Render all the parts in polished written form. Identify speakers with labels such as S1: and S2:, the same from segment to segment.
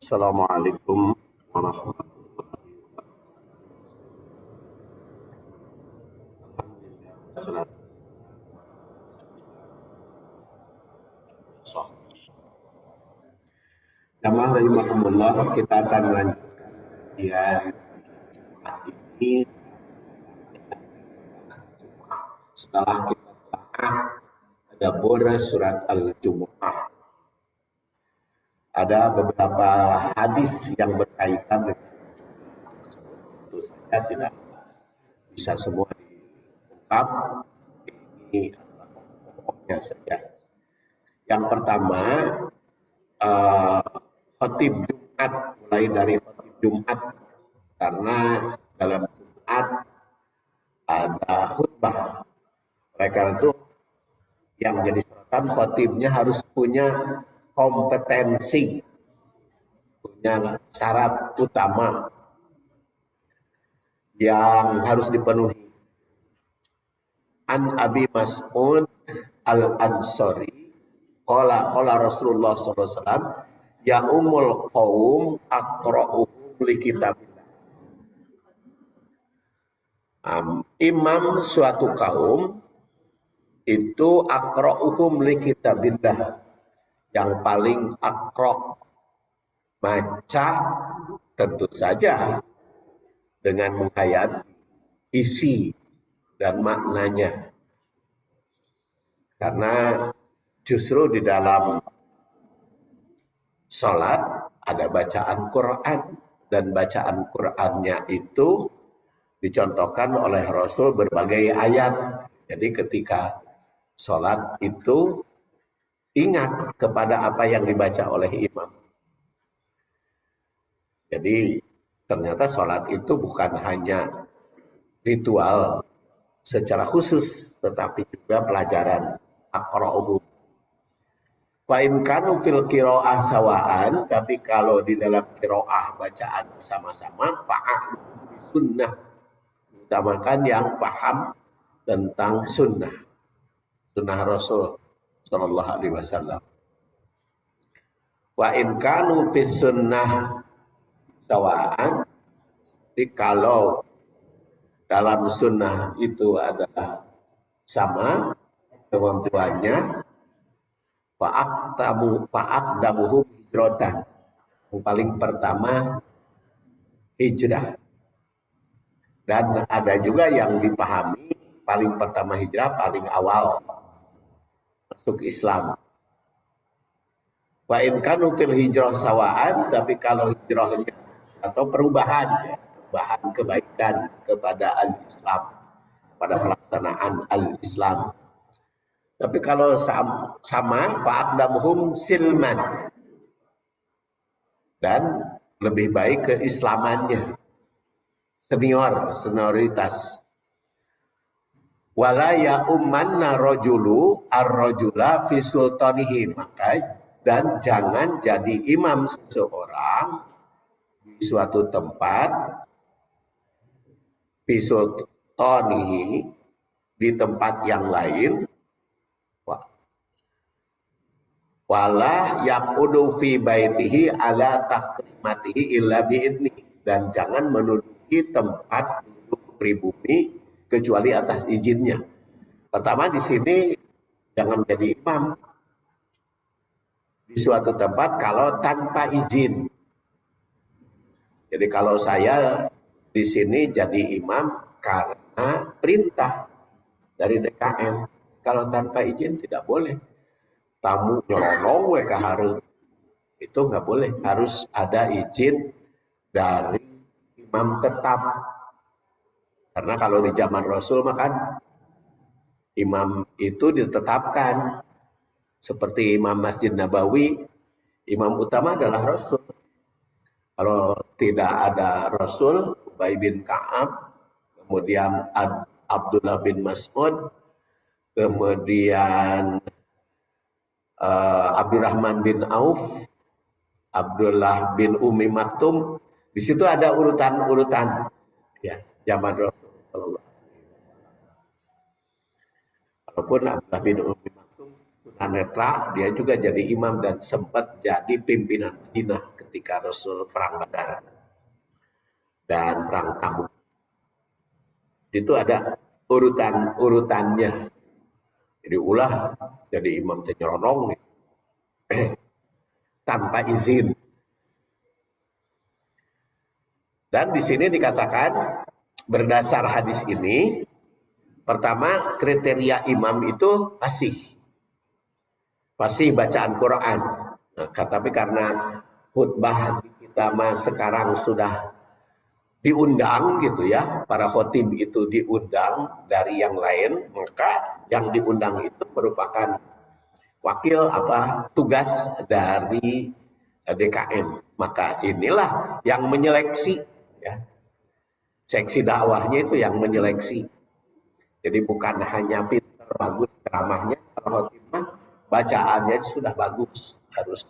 S1: Assalamualaikum warahmatullahi wabarakatuh. Jamaah rahimakumullah, kita akan melanjutkan kajian ini setelah kita telah tadabbur surat Al-Jumu'ah. Ada beberapa hadis yang berkaitan dengan tentu saja tidak bisa semua diungkap, ini adalah pokoknya saja. Yang pertama, khotib Jumat, mulai dari khotib Jumat, karena dalam Jumat ada khutbah. Mereka itu yang jadi sorotan, khotibnya harus punya kompetensi, punya syarat utama yang harus dipenuhi. An Abi Mas'ud Al-Ansari qala Rasulullah sallallahu alaihi wasallam ya umul qaum aqra'uhum li kitabillah. Imam suatu kaum itu aqra'uhum li kitabillah, yang paling aqra', baca tentu saja dengan menghayati isi dan maknanya. Karena justru di dalam sholat ada bacaan Quran, dan bacaan Qurannya itu dicontohkan oleh Rasul berbagai ayat. Jadi ketika sholat itu ingat kepada apa yang dibaca oleh imam. Jadi ternyata sholat itu bukan hanya ritual secara khusus, tetapi juga pelajaran aqra'uhum. Wa in kanu fil qiraah sawaan, tapi kalau di dalam qiraah bacaan sama-sama, fa'al sunnah, utamakan yang paham tentang sunnah Rasul sallallahu alaihi wasallam. Wa in kanu fis sunnah sawaan, jadi kalau dalam sunnah itu adalah sama kemampuannya, fa'aqdamuhum hijratan, yang paling pertama hijrah. Dan ada juga yang dipahami paling pertama hijrah, paling awal masuk Islam. Wa in kanu fil hijrah sawaan, tapi kalau hijrahnya atau perubahan kebaikan kepada al-Islam, pada pelaksanaan al-Islam. Tapi kalau sama fa'aqdamuhum silman, dan lebih baik keislamannya, senioritas. Wala ya ummanna rajulu ar-rajula fi sultanihi, maka dan jangan jadi imam seseorang di suatu tempat, fi sultanihi, di tempat yang lain, wala yaqudu fi baitihi ala takrimatihi illa bi'idni, dan jangan menduduki tempat duduk pribumi kecuali atas izinnya. Pertama di sini jangan menjadi imam di suatu tempat kalau tanpa izin. Jadi kalau saya di sini jadi imam karena perintah dari DKM, kalau tanpa izin tidak boleh. Tamu nyolong ke hareup, itu nggak boleh, harus ada izin dari imam tetap. Karena kalau di zaman Rasul makan imam itu ditetapkan, seperti Imam Masjid Nabawi, imam utama adalah Rasul. Kalau tidak ada Rasul, Ubay bin Ka'ab, kemudian Abdullah bin Mas'ud, kemudian Abdurrahman bin Auf, Abdullah bin Umi Maktum. Di situ ada urutan-urutan ya zaman Rasulullah. Walaupun Abdullah bin Umi Maktum itu tunanetra, dia juga jadi imam dan sempat jadi pimpinan Madinah ketika Rasul perang Badar dan perang Tabuk. Itu ada urutannya. Jadi ulah jadi imam tenyerong tanpa izin. Dan di sini dikatakan berdasar hadis ini, pertama kriteria imam itu fasih bacaan Quran. Nah, tapi karena khutbah kita sekarang sudah diundang gitu ya, para khotib itu diundang dari yang lain, maka yang diundang itu merupakan wakil tugas dari DKM. Maka inilah yang menyeleksi ya. Seksi dakwahnya itu yang menyeleksi. Jadi bukan hanya pintar bagus ceramahnya, kalau khotib bacaannya sudah bagus, harus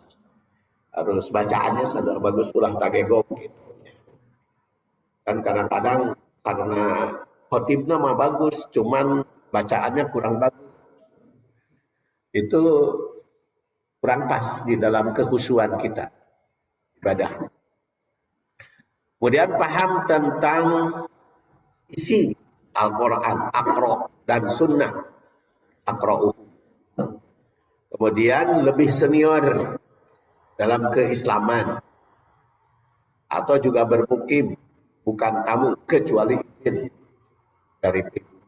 S1: bacaannya sudah bagus, ulah tagegok gitu. Kan kadang-kadang karena khotibnya mah bagus, cuman bacaannya kurang bagus. Itu kurang pas di dalam kehusuan kita ibadah. Kemudian paham tentang isi Al-Quran, Aqra dan Sunnah, Aqra'uhu. Kemudian lebih senior dalam keislaman atau juga bermukim, bukan tamu kecuali izin dari pribadi.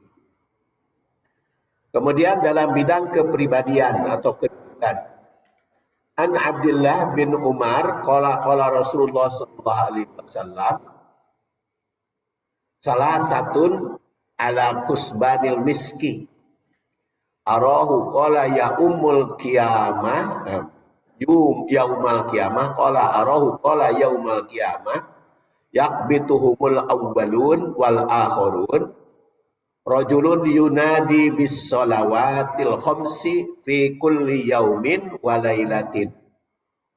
S1: Kemudian dalam bidang kepribadian atau kedudukan, An Abdullah bin Umar qala Rasulullah sallallahu alaihi wasallam salah satun ala kusbanil miski arahu qala ya ummul qiyamah yaumal qiyamah qala arahu qala yaumal qiyamah yakbituhumul awwalun wal akhirun rajulun yunadi bis salawatil khamsi fi kulli yaumin wa lailatin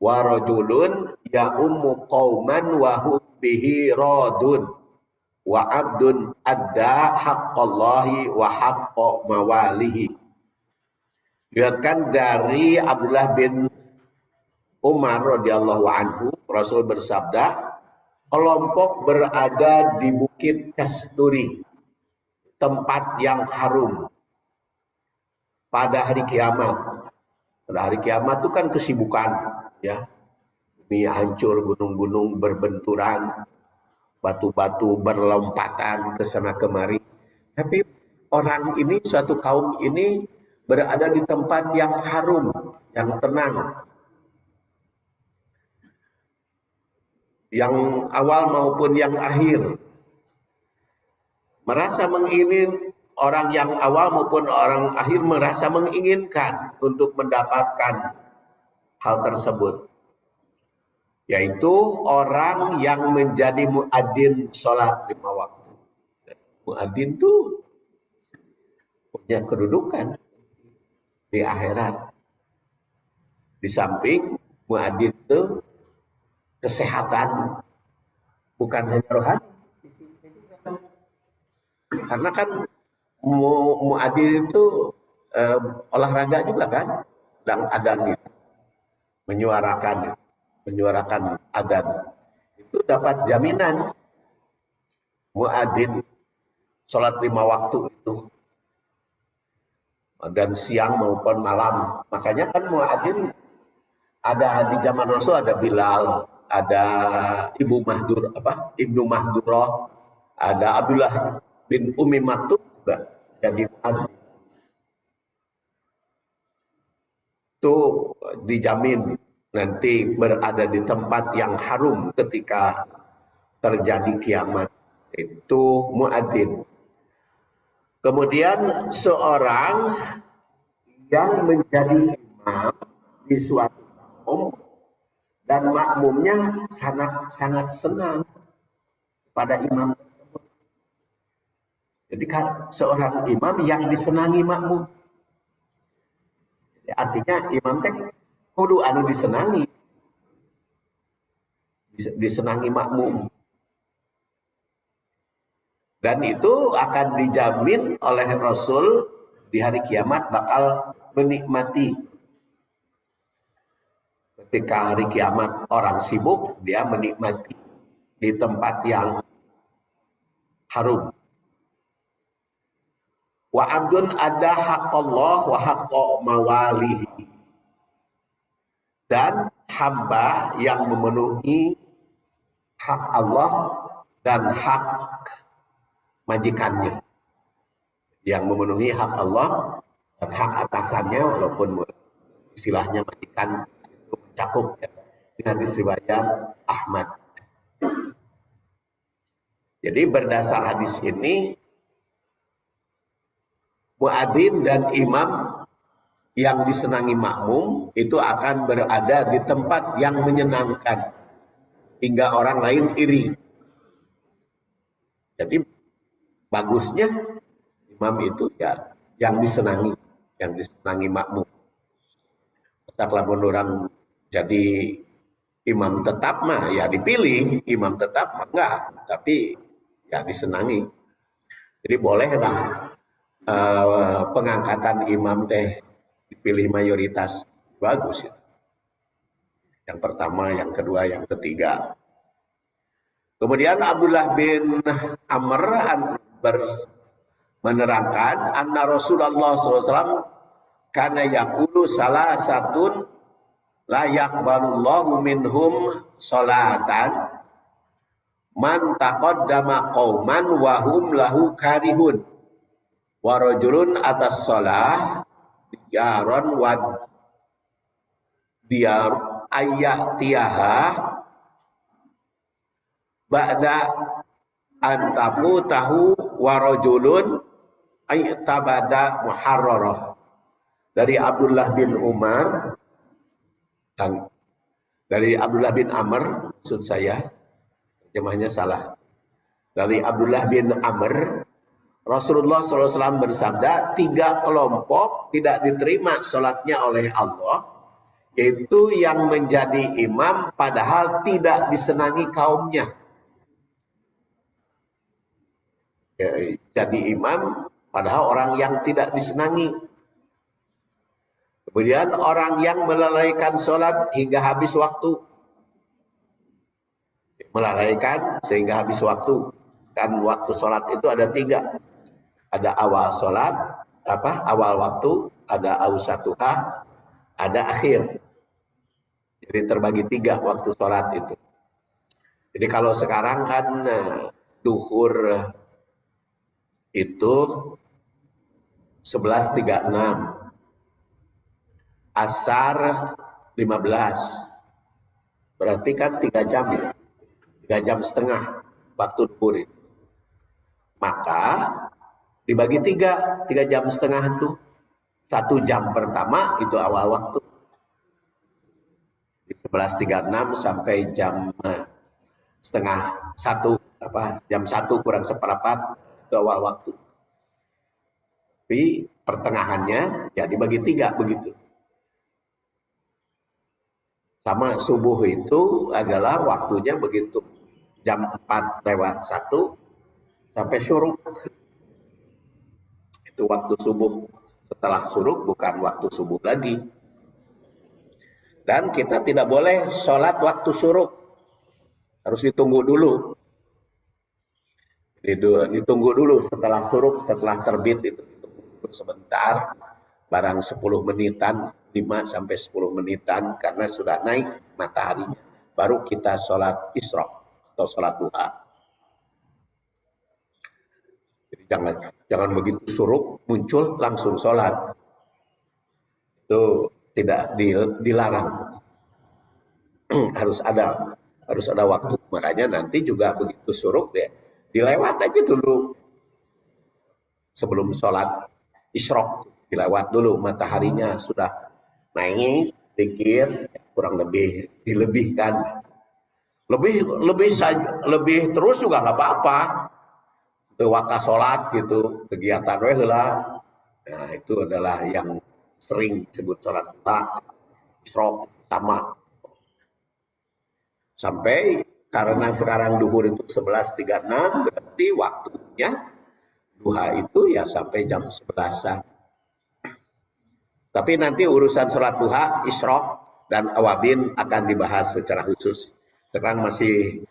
S1: wa rajulun ya ummu qauman wa hum bihi radun wa abdun adda haqqallahi wa haqqa mawalihi. Diriwayatkan dari Abdullah bin Umar radhiyallahu anhu, Rasul bersabda, kelompok berada di Bukit Kasturi, tempat yang harum pada hari kiamat. Pada hari kiamat itu kan kesibukan, ya. Bumi hancur, gunung-gunung berbenturan, batu-batu berlompatan ke sana kemari. Tapi orang ini, suatu kaum ini berada di tempat yang harum, yang tenang. Yang awal maupun yang akhir. Merasa mengingin, orang yang awal maupun orang akhir merasa menginginkan untuk mendapatkan hal tersebut. Yaitu orang yang menjadi muadzin sholat 5 waktu. Muadzin itu punya kedudukan di akhirat. Di samping muadzin itu kesehatan, bukan hanya rohani. Karena kan muadzin itu olahraga juga kan, dan adzan itu menyuarakan adzan itu dapat jaminan muadzin sholat 5 waktu itu, dan siang maupun malam. Makanya kan muadzin ada di zaman Rasul, ada Bilal, ada Ibnu Mahdurah, ada Abdullah bin Umi Maktub juga jadi muadzin. Itu dijamin nanti berada di tempat yang harum ketika terjadi kiamat. Itu muadzin. Kemudian seorang yang menjadi imam di suatu kaum dan makmumnya sangat senang pada imam tersebut. Jadi seorang imam yang disenangi makmum. Artinya imam teh kudu anu disenangi makmum. Dan itu akan dijamin oleh Rasul di hari kiamat bakal menikmati Ketika hari kiamat orang sibuk, dia menikmati di tempat yang harum. Wa abdun ada haqqallah wa haqqa mawalihi. Dan hamba yang memenuhi hak Allah dan hak majikannya. Yang memenuhi hak Allah dan hak atasannya, walaupun istilahnya majikan itu mencakup ya. Ini hadis riwayat Ahmad. Jadi berdasar hadis ini, muadzin dan imam yang disenangi makmum itu akan berada di tempat yang menyenangkan hingga orang lain iri. Jadi bagusnya imam itu ya yang disenangi makmum. Katakanlah orang jadi imam tetap mah ya dipilih, imam tetap mah enggak, tapi ya disenangi. Jadi bolehlah pengangkatan imam teh dipilih mayoritas, bagus ya. Yang pertama, yang kedua, yang ketiga. Kemudian Abdullah bin Amr menerangkan anna Rasulullah SAW kana yaqulu salah satun la yaqbalullahu minhum salatan man taqaddama qauman wa hum lahu karihun wa rajulun atas shalah diyaron wa diyar ayatiha ba'da antamu tahu wa rajulun aytabada muharrarah. Dari Abdullah bin Umar, dari Abdullah bin Amr, maksud saya terjemahnya salah. Dari Abdullah bin Amr, Rasulullah SAW bersabda, 3 kelompok tidak diterima sholatnya oleh Allah, yaitu yang menjadi imam padahal tidak disenangi kaumnya. Jadi imam padahal orang yang tidak disenangi. Kemudian orang yang melalaikan sholat hingga habis waktu. Melalaikan sehingga habis waktu. Kan waktu sholat itu ada 3. Ada awal sholat, awal waktu, ada ausatuha, ada akhir. Jadi terbagi 3 waktu sholat itu. Jadi kalau sekarang kan duhur itu 11.36. Asar 15. Berarti kan 3 jam. 3 jam setengah waktu duhur itu. Maka dibagi 3 jam setengah itu. 1 jam pertama itu awal waktu. 11.36 sampai jam setengah 1, jam 1 kurang seperempat itu awal waktu. Tapi pertengahannya ya dibagi 3 begitu. Sama subuh itu adalah waktunya begitu. Jam 4:01 sampai syuruk. Itu waktu subuh. Setelah syuruk bukan waktu subuh lagi. Dan kita tidak boleh sholat waktu syuruk. Harus ditunggu dulu. Ditunggu dulu setelah syuruk, setelah terbit itu sebentar. Barang 10 menitan, 5 sampai 10 menitan karena sudah naik mataharinya. Baru kita sholat isyraq atau sholat duha. Jadi jangan begitu syuruk muncul langsung sholat. Itu tidak dilarang. harus ada waktu. Makanya nanti juga begitu syuruk ya dilewat aja dulu sebelum sholat isyraq. Dilewat dulu mataharinya sudah naik sedikit, kurang lebih dilebihkan. Lebih terus juga nggak apa-apa. Itu waktu sholat gitu, kegiatan heula. Nah, itu adalah yang sering disebut sholat isyraq sama. Sampai karena sekarang duhur itu 11.36 berarti waktunya duha itu ya sampai jam 11-an. Tapi nanti urusan sholat duha, isyraq, dan awabin akan dibahas secara khusus. Sekarang masih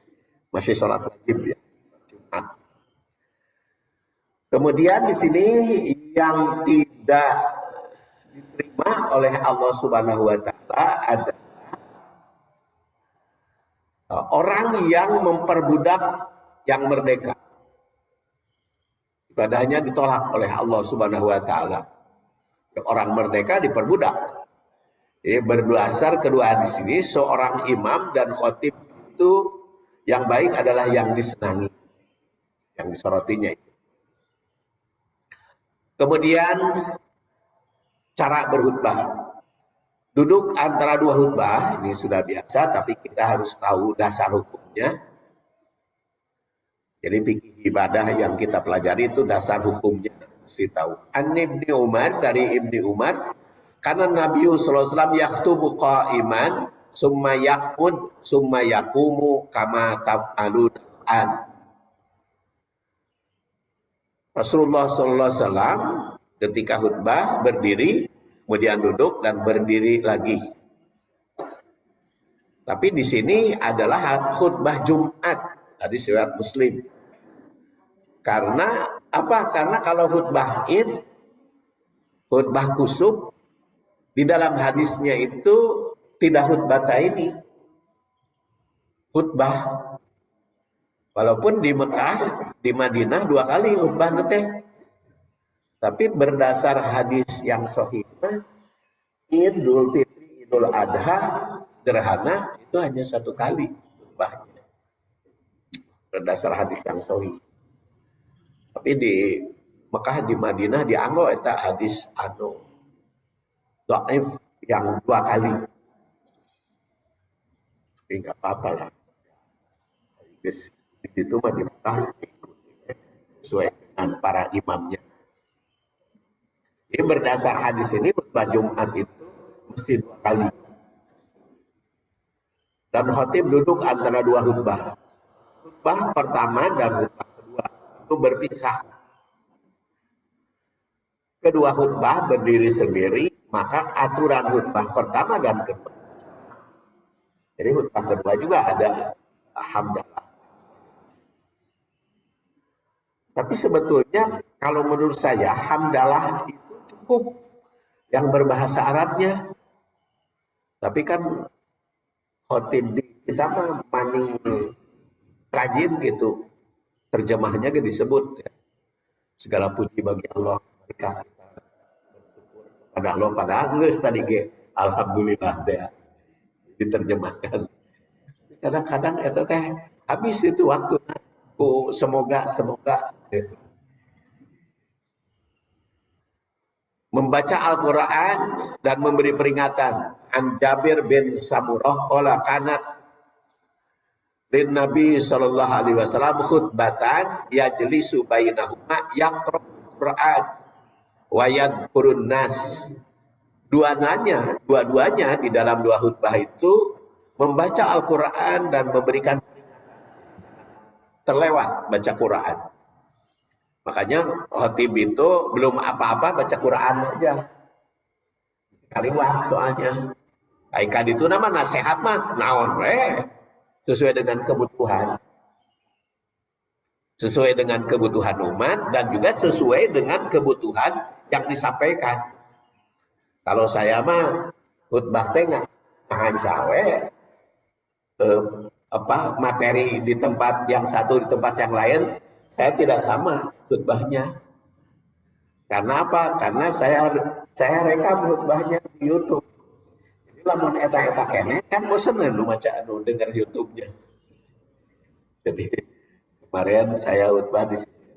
S1: sholat wajib ya, Jumat. Kemudian di sini yang tidak diterima oleh Allah Subhanahu wa taala adalah orang yang memperbudak yang merdeka. Ibadahnya ditolak oleh Allah Subhanahu wa taala. Orang merdeka diperbudak. Jadi berdasar kedua hadis ini, seorang imam dan khotib itu yang baik adalah yang disenangi, yang disorotinya itu. Kemudian cara berkhutbah. Duduk antara dua khutbah, ini sudah biasa, tapi kita harus tahu dasar hukumnya. Jadi fikih ibadah yang kita pelajari itu dasar hukumnya mesti tahu. An Ibni Umar, dari Ibni Umar, karena Nabi sallallahu alaihi wasallam yaktubu qa'iman summa yaqud summa yaqumu kama taf'alun an. Rasulullah sallallahu alaihi wasallam ketika khutbah berdiri, kemudian duduk dan berdiri lagi. Tapi di sini adalah khutbah Jumat, hadis riwayat Muslim. Karena apa? Karena kalau khutbah Id, khutbah kusuf, di dalam hadisnya itu tidak khutbah ini. Khutbah. Walaupun di Mekah, di Madinah 2 kali khutbah nanti. Tapi berdasar hadis yang sahih, Idul Fitri, Idul Adha, gerhana itu hanya 1 kali khutbahnya. Berdasar hadis yang sahih. Tapi di Mekah, di Madinah dianggap eta hadis dhaif yang 2 kali. Tapi enggak apa-apa lah. Hadis itu mah di Mekah sesuai dengan para imamnya. Jadi berdasar hadis ini khutbah Jumat itu mesti 2 kali. Dan khatib duduk antara 2 khutbah. Khutbah pertama dan khutbah kedua itu berpisah. Kedua khutbah berdiri sendiri, maka aturan khutbah pertama dan kedua. Jadi khutbah kedua juga ada hamdalah. Tapi sebetulnya kalau menurut saya hamdalah itu cukup yang berbahasa Arabnya. Tapi kan khotib di kita mah maning rajin gitu. Terjemahnya kan disebut ya. Segala puji bagi Allah, mereka kita bersyukur kepada Allah pada geus tadi ge alhamdulillah teh diterjemahkan. Kadang-kadang eta teh habis itu waktu semoga membaca Al-Quran dan memberi peringatan. An Jabir bin Samurah qala kanat lin Nabi sallallahu alaihi wasallam khutbatan yajlisu bainahuma yaqra'ul Quran wa yadhkurun nas. Dua-duanya di dalam 2 khutbah itu membaca Al-Quran dan memberikan terlewat baca Quran. Makanya khatib itu belum apa-apa baca Quran aja. Sekali soalnya. Aikan itu nama nasihat mah naon sesuai dengan kebutuhan. Sesuai dengan kebutuhan umat dan juga sesuai dengan kebutuhan yang disampaikan. Kalau saya mah khutbah teh ngahan cawe materi di tempat yang satu di tempat yang lain saya tidak sama khutbahnya. Karena apa? Karena saya rekam khutbahnya di YouTube. Jadi lamun eta kene kan bosen nu maca anu denger YouTube-nya. Jadi kemarin saya khutbah di sini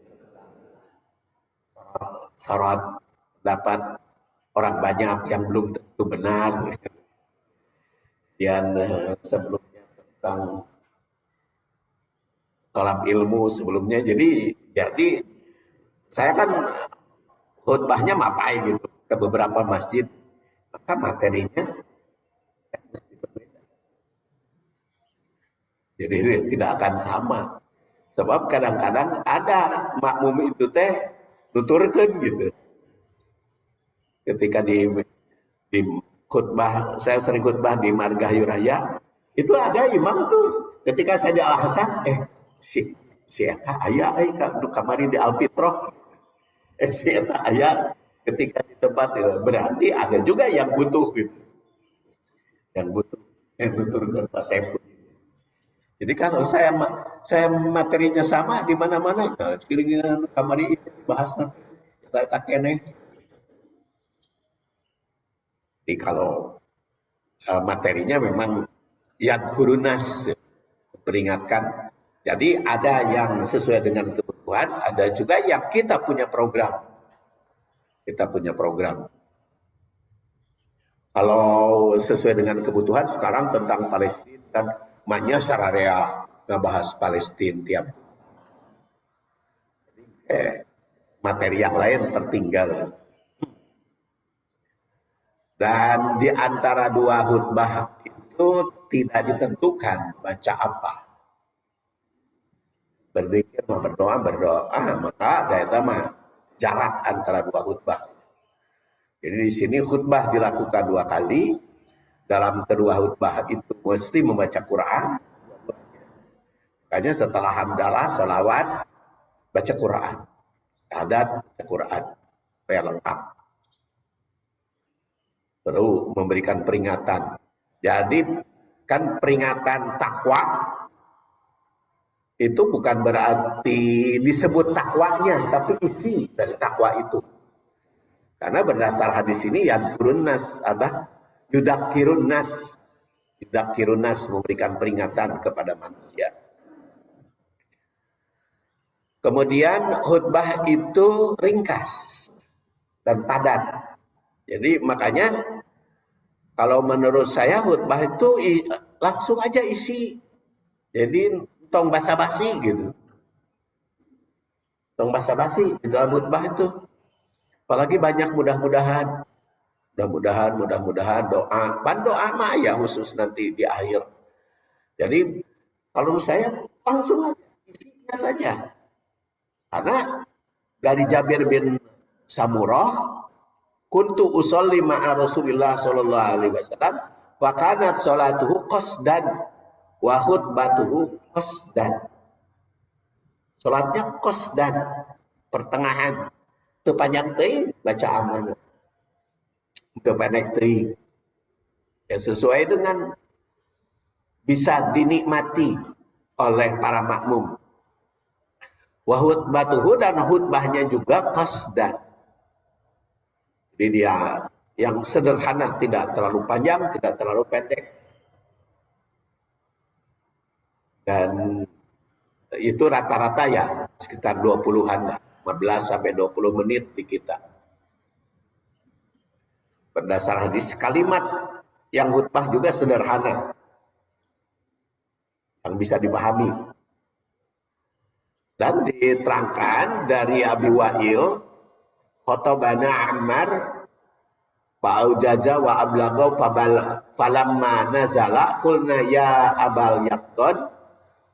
S1: sorot dapat orang banyak yang belum tentu benar. Dan sebelumnya tentang tolak ilmu sebelumnya. Jadi saya kan khutbahnya mapai gitu ke beberapa masjid, maka materinya mesti berbeda. Jadi tidak akan sama. Sebab kadang-kadang ada makmum itu tuturkeun gitu. Ketika di khutbah, saya sering khutbah di Margahayu Raya, itu ada imam tuh ketika saya di Al Hasan, si eta aya kamari di Alfitroh, si eta aya ketika di tempat berarti ada juga yang butuh gitu, yang butuh nuturkeun Pak Saiful. Jadi kalau saya materinya sama di mana-mana, kira-kira kamari itu bahas nanti kita keneh. Jadi kalau materinya memang yadkurunas, peringatkan. Jadi ada yang sesuai dengan kebutuhan, ada juga yang kita punya program. Kita punya program. Kalau sesuai dengan kebutuhan sekarang tentang Palestina kan maknya sararea ngebahas Palestina tiap materi yang lain tertinggal. Dan di antara dua khutbah itu tidak ditentukan baca apa. Berzikir berdoa, maka ada mah jarak antara dua khutbah. Jadi di sini khutbah dilakukan 2 kali. Dalam kedua khutbah itu mesti membaca Quran. Makanya setelah hamdalah, salawat, baca Quran. Syahadat, baca Quran. Supaya lengkap. Baru memberikan peringatan. Jadi kan peringatan takwa itu bukan berarti disebut takwanya, tapi isi dari takwa itu. Karena berdasar hadis ini yadkurun nas, yudakirun nas memberikan peringatan kepada manusia. Kemudian khutbah itu ringkas dan padat. Jadi makanya kalau menurut saya khutbah itu langsung aja isi. Jadi tong basa-basi gitu. Tong basa-basi di dalam khutbah itu. Apalagi banyak mudah-mudahan doa. Ban doa mah ya khusus nanti di akhir. Jadi kalau saya langsung aja isinya saja. Karena dari Jabir bin Samurah, kuntu usolli ma'a Rasulillah sallallahu alaihi wasallam wa kanat salatuhu qasdan wa khutbatuhu qasdan. Salatnya qasdan, pertengahan. Teu panjang teuing bacaan mana. Teu pendek teuing. Ya sesuai dengan bisa dinikmati oleh para makmum. Wa khutbatuhu, dan khutbahnya juga qasdan. Jadi dia yang sederhana, tidak terlalu panjang, tidak terlalu pendek. Dan itu rata-rata ya sekitar 20-an lah, 15 sampai 20 menit di kita. Berdasar hadis, kalimat yang khutbah juga sederhana, yang bisa dipahami. Dan diterangkan dari Abi Wa'il, khotobana Ammar fa'aujaza wa ablagau falamma nazala qulna ya abal yaqton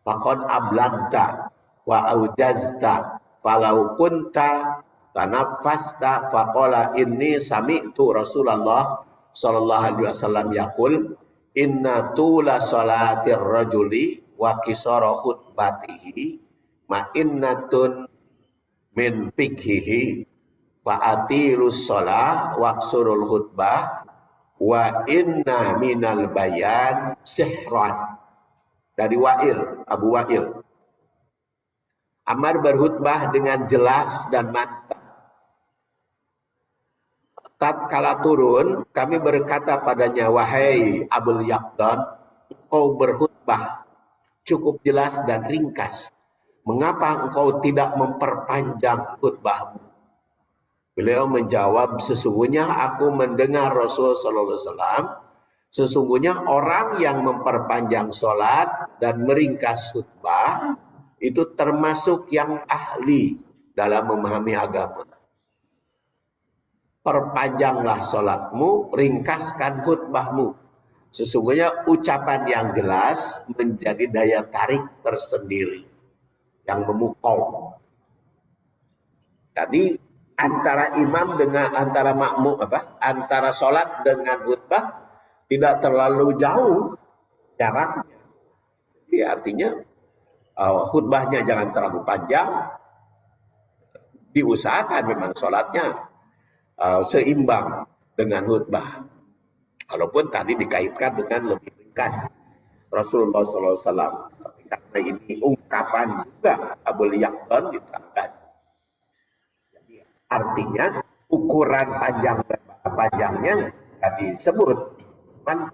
S1: faqad ablagta wa aujazta falau kunta tanaffasta faqala inni sami'tu Rasulullah sallallahu alaihi wasallam yaqul inna tula salatir rajuli wa qisara khutbatihi ma'innatun min fikhihi fa'atilus shalah waqsurul khutbah wa inna minal bayan sihran. Dari Wa'il, Abu Wa'il. Ammar berkhutbah dengan jelas dan mantap. Tatkala turun, kami berkata padanya, wahai Abul Yaqdan, engkau berkhutbah cukup jelas dan ringkas. Mengapa engkau tidak memperpanjang khutbahmu? Beliau menjawab, sesungguhnya aku mendengar Rasul sallallahu alaihi wasallam, sesungguhnya orang yang memperpanjang sholat dan meringkas khutbah itu termasuk yang ahli dalam memahami agama. Perpanjanglah sholatmu, ringkaskan khutbahmu. Sesungguhnya ucapan yang jelas menjadi daya tarik tersendiri yang memukau. Jadi antara imam dengan antara makmum antara sholat dengan khutbah tidak terlalu jauh jaraknya. Jadi artinya khutbahnya jangan terlalu panjang, diusahakan memang sholatnya seimbang dengan khutbah. Walaupun tadi dikaitkan dengan lebih ringkas Rasulullah SAW. Tapi karena ini ungkapan juga Abul Yaqdhan diterangkan. Jadi artinya ukuran panjang dan panjangnya tadi disebut, kan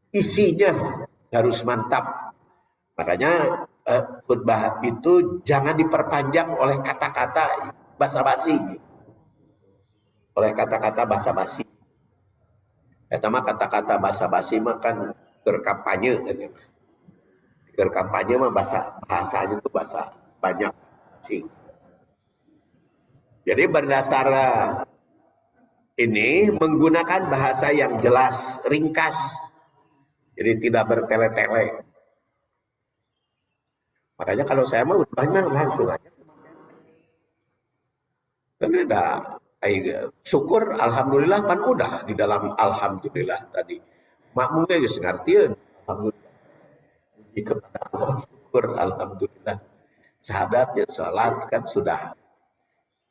S1: isinya harus mantap. Makanya khutbah itu jangan diperpanjang oleh kata-kata basa-basi. Oleh kata-kata basa-basi. Pertama kata-kata basa-basi mah kan berkampanye kan ya. Berkampanye mah bahasanya itu bahasa banyak sih. Jadi berdasar ini menggunakan bahasa yang jelas, ringkas. Jadi tidak bertele-tele. Makanya kalau saya mau banyak langsung aja. Kan ada syukur alhamdulillah kan udah di dalam alhamdulillah tadi. Makmumnya geus ngartieun alhamdulillah. Kepada Allah syukur alhamdulillah. Syahadatnya salat kan sudah.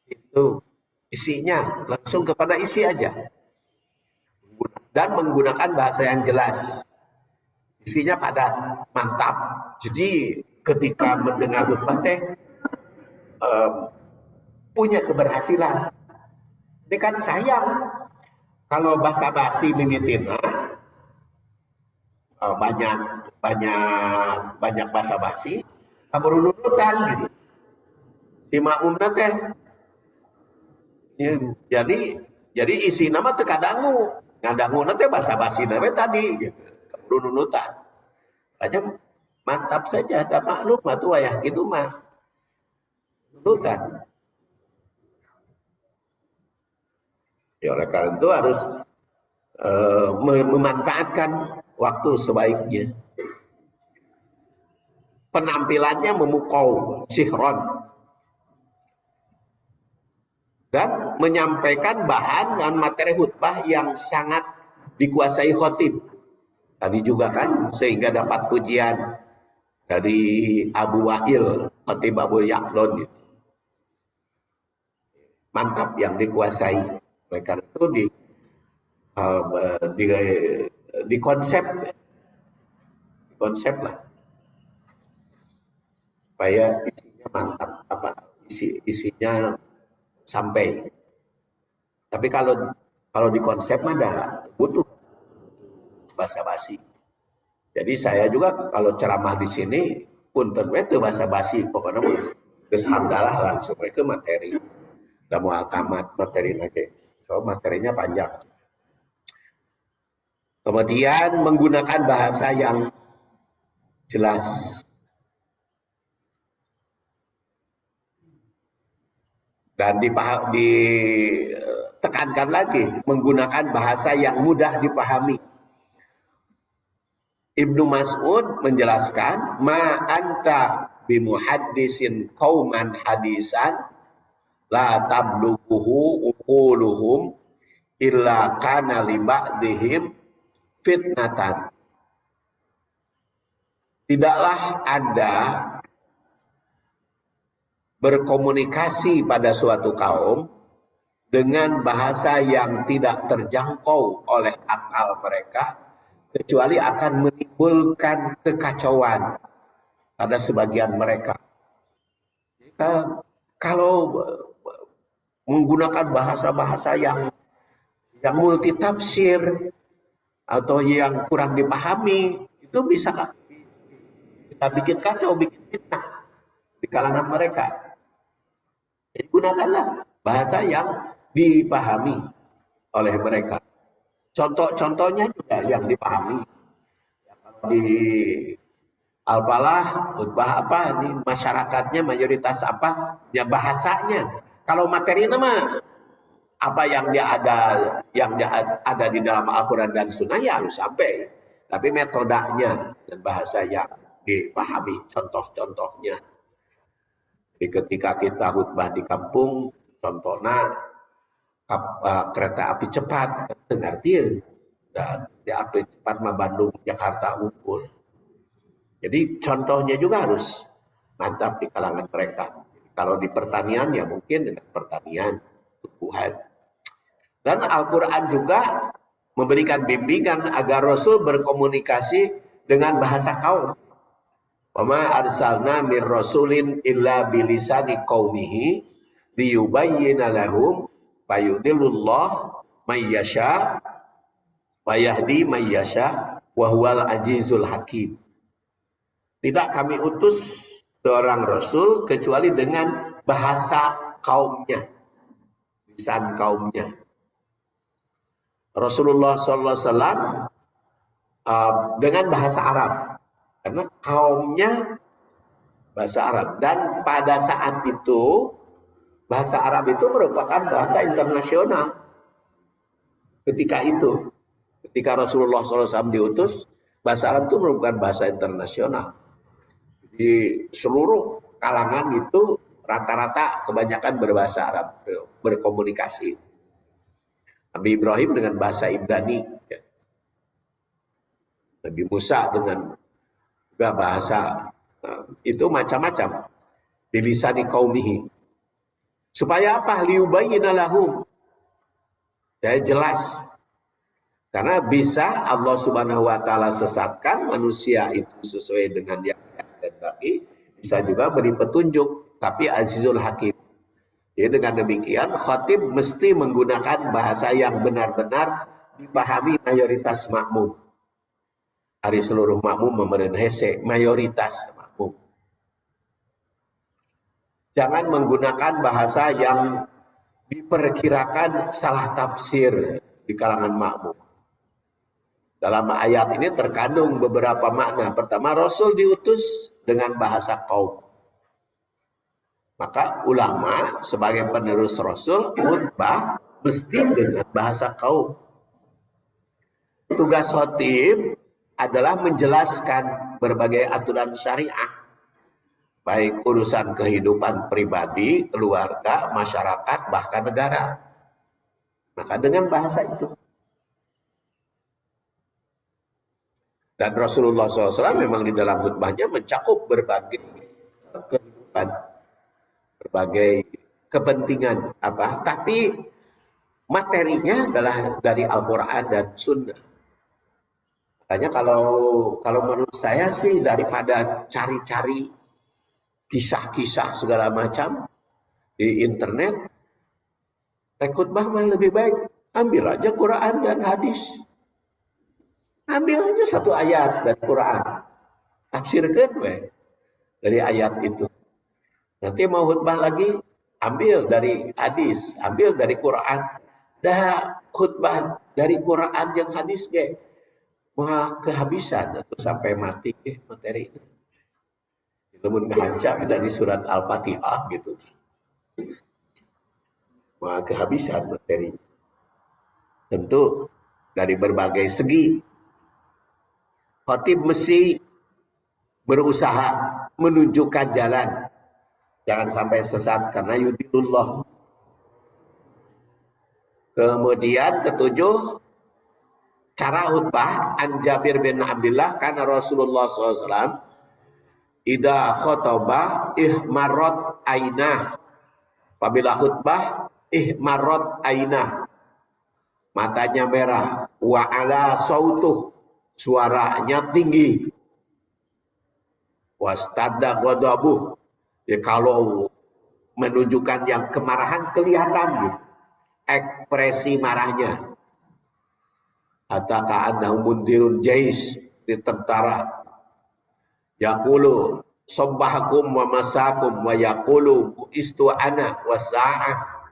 S1: Itu isinya langsung kepada isi aja. Dan menggunakan bahasa yang jelas. Isinya padat, mantap. Jadi ketika mendengar khutbah teh punya keberhasilan. Ini kan sayang kalau basa-basi mimitina banyak basa-basi kaberunutan gitu. Si makmumna teh jadi isi nama teh kadangu, ngadangu teh basa-basi nama tadi gitu. Kaberunutan. Hanya mantap saja, ada maklum atuh wayah gitu mah. Nunutan. Ya, oleh karena itu harus memanfaatkan waktu sebaiknya. Penampilannya memukau, sihron. Dan menyampaikan bahan dan materi khutbah yang sangat dikuasai khotib. Tadi juga kan, sehingga dapat pujian dari Abu Wa'il, khotib Abul Yaqdhan. Mantap yang dikuasai. Mereka itu di konsep lah supaya isinya mantap, isinya sampai. Tapi kalau di konsep ada butuh basa-basi. Jadi saya juga kalau ceramah di sini punten we teu basa-basi, pokoknya geus hamdalah langsung ke materi. Da moal tamat materi lagi. So materinya panjang. Kemudian menggunakan bahasa yang jelas. Dan ditekankan lagi menggunakan bahasa yang mudah dipahami. Ibnu Mas'ud menjelaskan, ma anta bimuhaddisin qauman hadisan la tablughuhu uquluhum illa kana li ba'dihim fitnatan. Tidaklah Anda berkomunikasi pada suatu kaum dengan bahasa yang tidak terjangkau oleh akal mereka, kecuali akan menimbulkan kekacauan pada sebagian mereka. Kalau menggunakan bahasa-bahasa yang multitafsir atau yang kurang dipahami, itu bisa bikin kacau, bikin fitnah di kalangan mereka. Jadi gunakanlah bahasa yang dipahami oleh mereka. Contoh-contohnya juga yang dipahami. Di Al-Falah, khutbah apa, ini masyarakatnya mayoritas apa, ya bahasanya. Kalau materi nama apa yang ada di dalam Al-Quran dan Sunnah ya harus sampai. Tapi metodenya dan bahasa yang dipahami, contoh-contohnya. Jadi ketika kita khutbah di kampung, Contohnya kereta api cepat, ngerti dan api cepat mah Bandung Jakarta unggul. Jadi contohnya juga harus mantap di kalangan mereka. Kalau di pertanian ya mungkin dengan pertanian tumbuhan. Dan Al-Quran juga memberikan bimbingan agar Rasul berkomunikasi dengan bahasa kaum. Wa ma arsalna mir rasulin illa bilisani qaumihi liyubayyina lahum fayudillullah may yasha wa yahdi may yasha wa huwal azizul hakim. Tidak kami utus seorang rasul kecuali dengan bahasa kaumnya, lisan kaumnya. Rasulullah SAW dengan bahasa Arab, karena kaumnya bahasa Arab. Dan pada saat itu bahasa Arab itu merupakan bahasa internasional. Ketika Rasulullah SAW diutus, bahasa Arab itu merupakan bahasa internasional. Di seluruh kalangan itu rata-rata kebanyakan berbahasa Arab, berkomunikasi. Nabi Ibrahim dengan bahasa Ibrani, Nabi Musa dengan juga bahasa itu macam-macam. Bilisani qaumihi. Supaya apa? Liyubayyina lahum. Saya jelas. Karena bisa Allah Subhanahu wa taala sesatkan manusia itu sesuai dengan yang kehendaki, bisa juga beri petunjuk, tapi Azizul Hakim. Jadi dengan demikian khatib mesti menggunakan bahasa yang benar-benar dipahami mayoritas makmum. Hari seluruh makmum memenuhi hese, mayoritas makmum. Jangan menggunakan bahasa yang diperkirakan salah tafsir di kalangan makmum. Dalam ayat ini terkandung beberapa makna. Pertama, Rasul diutus dengan bahasa kaum. Maka ulama sebagai penerus Rasul khutbah mesti dengan bahasa kaum. Tugas khatib adalah menjelaskan berbagai aturan syariah. Baik urusan kehidupan pribadi, keluarga, masyarakat, bahkan negara. Maka dengan bahasa itu. Dan Rasulullah SAW memang di dalam khutbahnya mencakup berbagai kehidupan, berbagai kepentingan apa, tapi materinya adalah dari Al-Quran dan Sunnah. Makanya kalau menurut saya sih daripada cari-cari kisah-kisah segala macam di internet, khutbah mah lebih baik ambil aja Quran dan hadis. Ambil aja satu ayat dari Quran, tafsirkan dari ayat itu. Nanti mau khutbah lagi, ambil dari hadis, ambil dari Quran. Dah khutbah dari Quran yang hadis mau kehabisan atau sampai mati materi itu. Namun kehancam dari surat Al-Fatihah gitu. Mau kehabisan materi. Tentu dari berbagai segi. Khatib mesti berusaha menunjukkan jalan. Jangan sampai sesat karena yudilullah. Kemudian ketujuh, cara khutbah an Jabir bin Abdullah karena Rasulullah SAW idza khotobah ihmarat ainah. Apabila khutbah ihmarat ainah. Matanya merah wa ala sautuh. Suaranya tinggi. Wastada ghadabuh. Ya, kalau menunjukkan yang kemarahan kelihatan gitu. Ekspresi marahnya. Ataka annahu mundirun jais di tentara. Yaqulu sabbahakum wa masakum wa yaqulu buistu ana wa sa'ah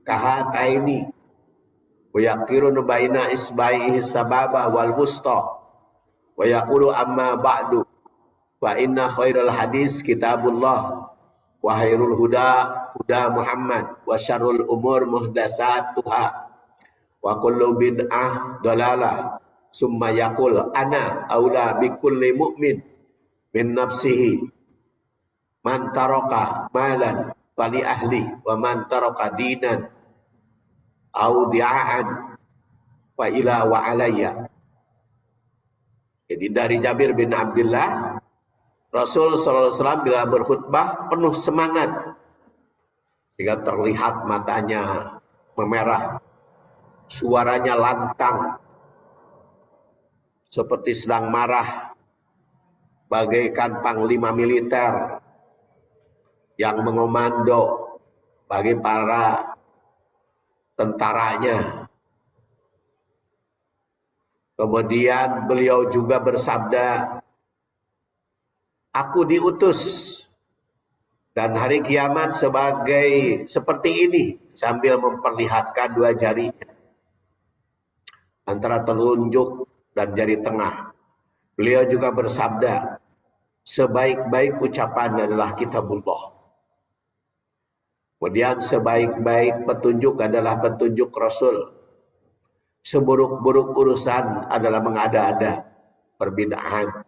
S1: kahataini wa yaqirun baina isbaihi sababah wal wusta. Wa yaqulu amma ba'du fa inna khairal hadis kitabullah wa khairul huda huda Muhammad wa syarrul umur muhdatsatuha wa kullu bid'ah dalalah summa yaqul ana aula bikulli mu'min min nafsihi man taraka malan wali ahli wa man taraka dinan au di'aan wa ila wa alayya. Jadi dari Jabir bin Abdullah, Rasul sallallahu alaihi wasallam bila berkhutbah penuh semangat sehingga terlihat matanya memerah, suaranya lantang seperti sedang marah, bagaikan panglima militer yang mengomando bagi para tentaranya. Kemudian beliau juga bersabda, aku diutus dan hari kiamat seperti ini, sambil memperlihatkan dua jarinya antara telunjuk dan jari tengah. Beliau juga bersabda, sebaik-baik ucapan adalah kitabullah. Kemudian sebaik-baik petunjuk adalah petunjuk Rasul. Seburuk-buruk urusan adalah mengada-ada, perbid'ahan.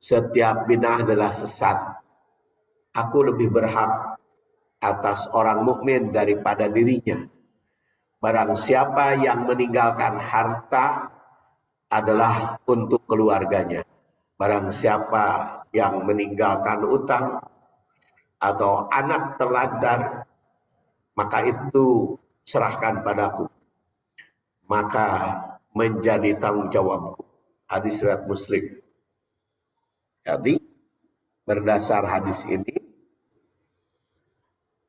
S1: Setiap bid'ah adalah sesat. Aku lebih berhak atas orang mukmin daripada dirinya. Barang siapa yang meninggalkan harta adalah untuk keluarganya. Barang siapa yang meninggalkan utang atau anak terlantar, maka itu serahkan padaku. Maka menjadi tanggung jawabku. Hadis riwayat Muslim. Jadi berdasar hadis ini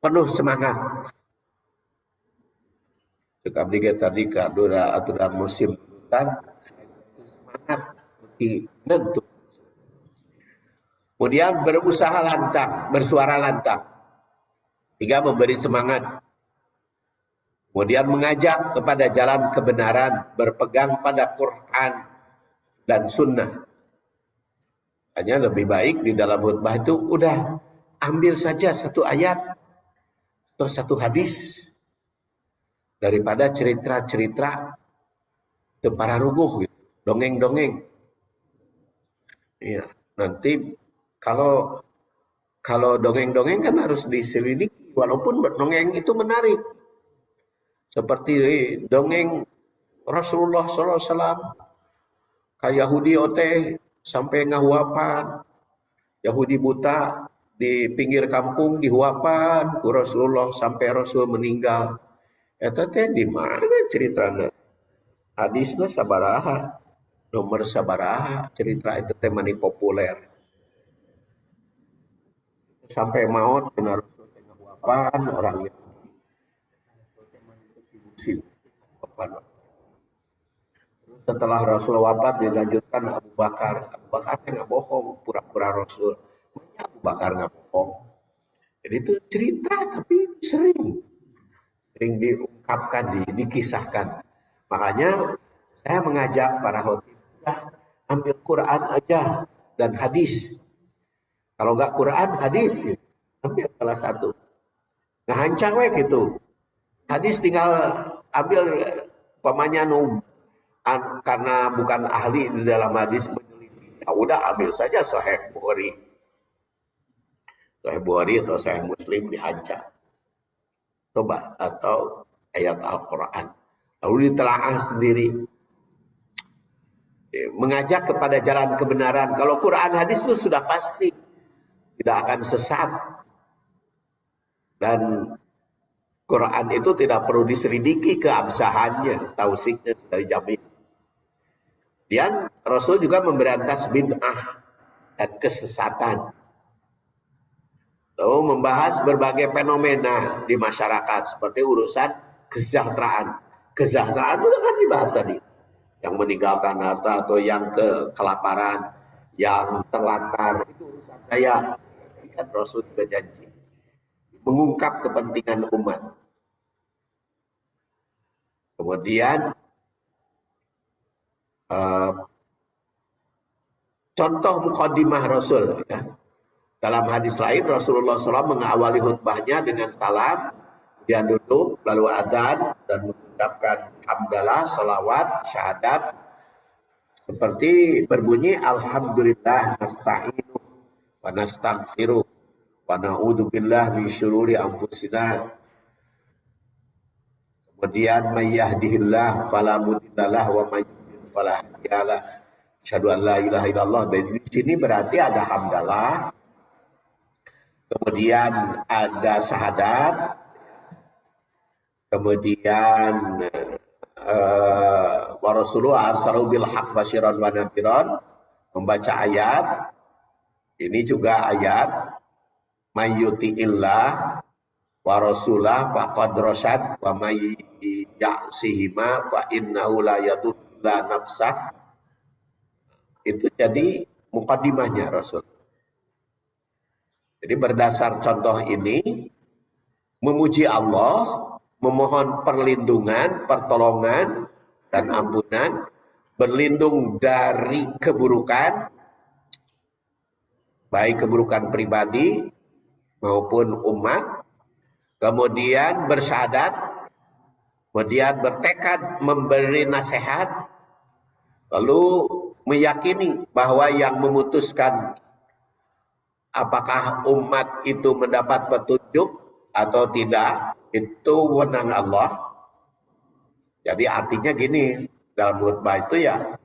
S1: penuh semangat. Sekali tadi kadura aturan musim hutan semangat bagi bentuk. Kemudian berusaha lantang, bersuara lantang hingga memberi semangat. Kemudian mengajak kepada jalan kebenaran, berpegang pada Quran dan Sunnah. Hanya lebih baik di dalam khutbah itu udah ambil saja satu ayat atau satu hadis daripada cerita-cerita para rubuh, gitu. Dongeng-dongeng. Ya, nanti kalau dongeng-dongeng kan harus diselidiki, walaupun dongeng itu menarik. Seperti dongeng Rasulullah SAW, kayak Yahudi ote sampai ngahuapan, Yahudi buta di pinggir kampung dihuapan ku Rasulullah sampai Rasul meninggal. Eta teh di mana ceritanya? Hadisnya sabaraha, nomor sabaraha, cerita itu teh mani populer. Sampai maut kena Rasul teh ngahuapan orang Yahudi. Setelah Rasul wafat dilanjutkan Abu Bakar. Abu Bakar nggak bohong, pura-pura Rasul. Abu Bakar nggak bohong. Jadi itu cerita tapi sering diungkapkan, dikisahkan. Makanya saya mengajak para khotib, ambil Quran aja dan hadis. Kalau nggak Quran, hadis, ambil salah satu. Nah, hancang we gitu. Hadis tinggal ambil pamannya karena bukan ahli di dalam hadis meneliti. Ya udah ambil saja Sahih Bukhari. Sahih Bukhari atau Sahih Muslim dihancam. Coba atau ayat Al-Qur'an. Lalu ditelaah sendiri. Mengajak kepada jalan kebenaran. Kalau Quran hadis itu sudah pasti tidak akan sesat. Dan Quran itu tidak perlu diselidiki keabsahannya, tausiknya sudah dijamin. Dan Rasul juga memberantas bid'ah dan kesesatan. Lalu membahas berbagai fenomena di masyarakat seperti urusan kesejahteraan. Kesejahteraan itu kan dibahas tadi. Yang meninggalkan harta atau yang kelaparan, yang terlantar, itu urusan saya. Kan Rasul juga janji mengungkap kepentingan umat. Kemudian contoh muqaddimah Rasul. Ya. Dalam hadis lain Rasulullah SAW mengawali khutbahnya dengan salam, dia duduk lalu adzan dan mengucapkan hamdalah, salawat, syahadat seperti berbunyi alhamdulillah nasta'inu wa nastaghfiru wa na'udzubillah min syururi anfusina. Kemudian may yahdihillah fala mudhillalah wa may yudhlil fala hadiyalah. Asyhadu an la ilaha illallah. Dan di sini berarti ada hamdalah, kemudian ada syahadat, kemudian wa rasulullah arsalu bil haq basyiran wa nadhiran, membaca ayat. Ini juga ayat may yuti'illah wa rasulah faqad rasyad wa may ya'sihima fa innahu la yadurra nafsah. Itu jadi mukaddimahnya Rasul. Jadi berdasar contoh ini, memuji Allah, memohon perlindungan, pertolongan, dan ampunan, berlindung dari keburukan, baik keburukan pribadi maupun umat, kemudian bersyahadat, kemudian bertekad memberi nasihat, lalu meyakini bahwa yang memutuskan apakah umat itu mendapat petunjuk atau tidak, itu wewenang Allah. Jadi artinya gini, dalam khutbah itu ya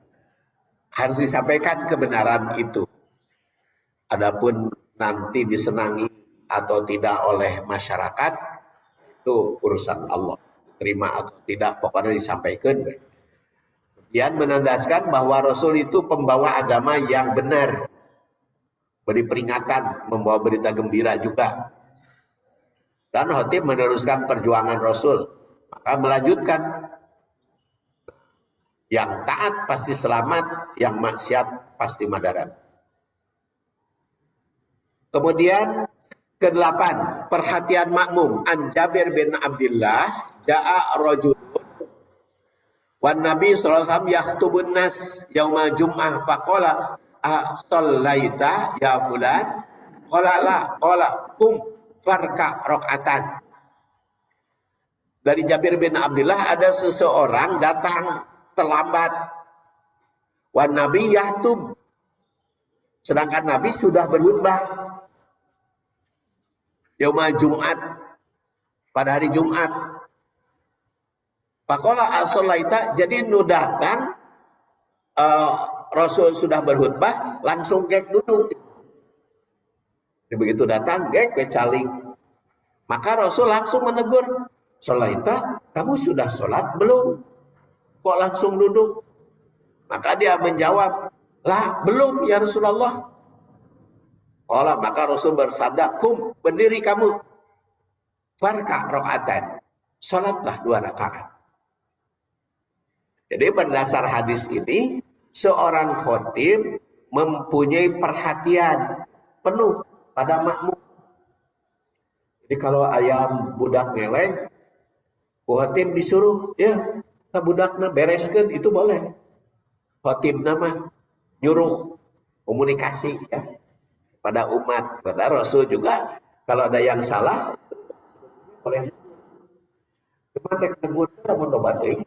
S1: harus disampaikan kebenaran itu. Adapun nanti disenangi atau tidak oleh masyarakat, itu urusan Allah. Terima atau tidak, pokoknya disampaikan. Kemudian menandaskan bahwa Rasul itu pembawa agama yang benar. Beri peringatan, membawa berita gembira juga. Dan khotib meneruskan perjuangan Rasul. Maka melanjutkan. Yang taat pasti selamat, yang maksiat pasti madarat. Kemudian ke-8, perhatian makmum. An Jabir bin Abdullah, ja'a rajulun wan Nabi sallallahu alaihi wasallam yahtubun nas yaumal jum'ah faqala as-sallaita ya fulan? Qala la, qala kum farka rakaatan. Dari Jabir bin Abdullah, ada seseorang datang terlambat. Wan Nabi yahtub, sedangkan Nabi sudah berkhutbah. Yaumal Jumat, pada hari Jumat. Faqala as-sallaita, jadi nu datang Rasul sudah berkhutbah, langsung gek duduk. Begitu datang gek becaling. Maka Rasul langsung menegur, "Sallaita, kamu sudah sholat belum? Kok langsung duduk?" Maka dia menjawab, "Lah, belum ya Rasulullah." Allah, maka Rasul bersabda, "Kum, berdiri kamu. Farka rakaatan." Salatlah 2 rakaat. Jadi berdasar hadis ini, seorang khotib mempunyai perhatian penuh pada makmum. Jadi kalau ayam budak ngeleng, khotib disuruh, ya, ke budakna bereskeun, itu boleh. Khotib nama nyuruh komunikasi ya pada umat, pada Rasul juga. Kalau ada yang salah, boleh. Cuma tegur namun obatin.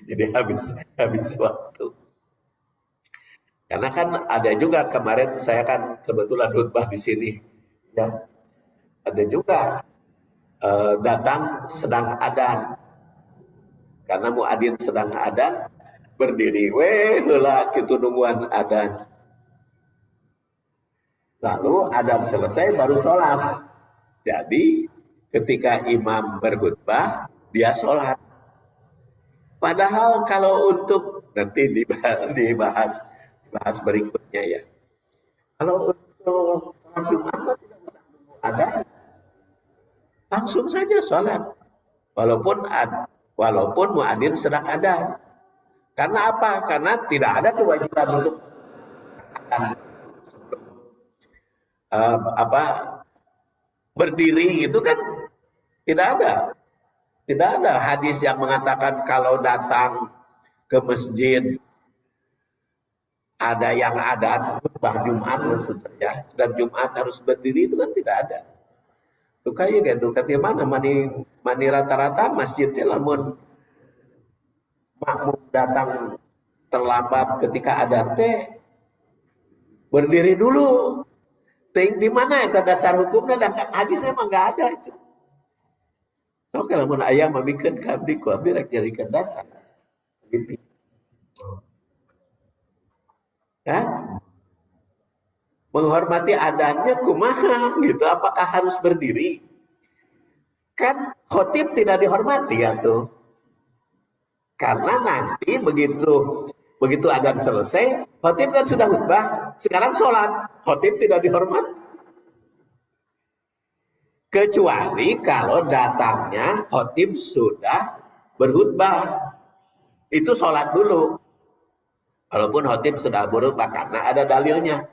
S1: Jadi habis waktu. Karena kan ada juga kemarin saya kan kebetulan khutbah di sini, ya. Ada juga datang sedang adzan. Karena muadzin sedang adzan, berdiri heula kitu nungguan adzan. Lalu adzan selesai baru sholat. Jadi ketika imam berkhutbah, dia sholat. Padahal kalau untuk nanti dibahas berikutnya ya. Kalau untuk sholat Jumat tidak usah nunggu adzan, langsung saja sholat. Walaupun muadzin sedang adzan. Karena apa? Karena tidak ada kewajiban untuk berdiri itu kan tidak ada hadis yang mengatakan kalau datang ke masjid ada yang adzan khutbah Jumat maksudnya, dan Jumat harus berdiri, itu kan tidak ada. Lukanya kan lukanya mana mani rata-rata masjidnya lamun makmum datang terlambat ketika adzan teh berdiri dulu. Ting di mana itu dasar hukumnya dan hadis emang nggak ada itu. So kalau mun aya mamikeun ka abdi ku abdi rek jadikeun dasar. Gitu. Ya? Menghormati adatnya kumaha gitu. Apakah harus berdiri? Kan khotib tidak dihormati ya tuh. Karena nanti begitu adzan selesai, khotib kan sudah khutbah, sekarang sholat, khotib tidak dihormati. Kecuali kalau datangnya khotib sudah berkhutbah, itu sholat dulu. Walaupun khotib sudah berkhutbah karena ada dalilnya.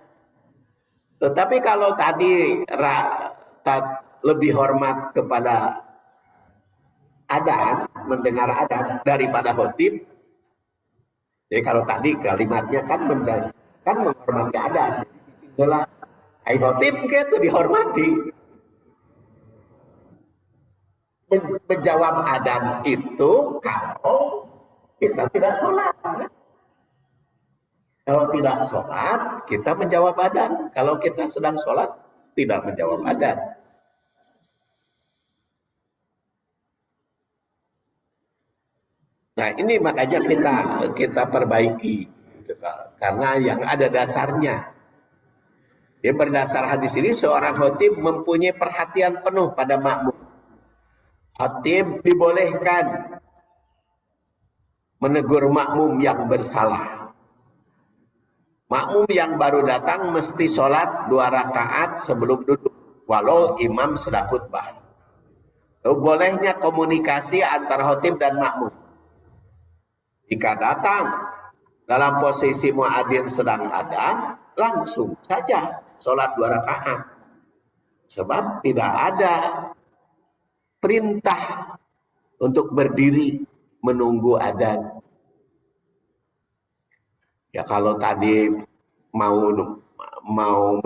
S1: Tetapi kalau tadi lebih hormat kepada adzan, mendengar adzan daripada khotib. Jadi kalau tadi kalimatnya kan menghormati adzan. Itulah ai khotib itu dihormati. Menjawab adzan itu kalau kita tidak sholat. Kalau tidak sholat, kita menjawab adzan. Kalau kita sedang sholat, tidak menjawab adzan. Nah ini makanya kita perbaiki. Karena yang ada dasarnya. Dia berdasar hadis ini, seorang khotib mempunyai perhatian penuh pada makmum. Khotib dibolehkan menegur makmum yang bersalah. Makmum yang baru datang mesti sholat 2 rakaat sebelum duduk, walau imam sedang khutbah. Lalu bolehnya komunikasi antara khotib dan makmum. Jika datang dalam posisi muadzin sedang adzan, langsung saja sholat 2 rakaat. Sebab tidak ada perintah untuk berdiri menunggu adzan. Ya kalau tadi mau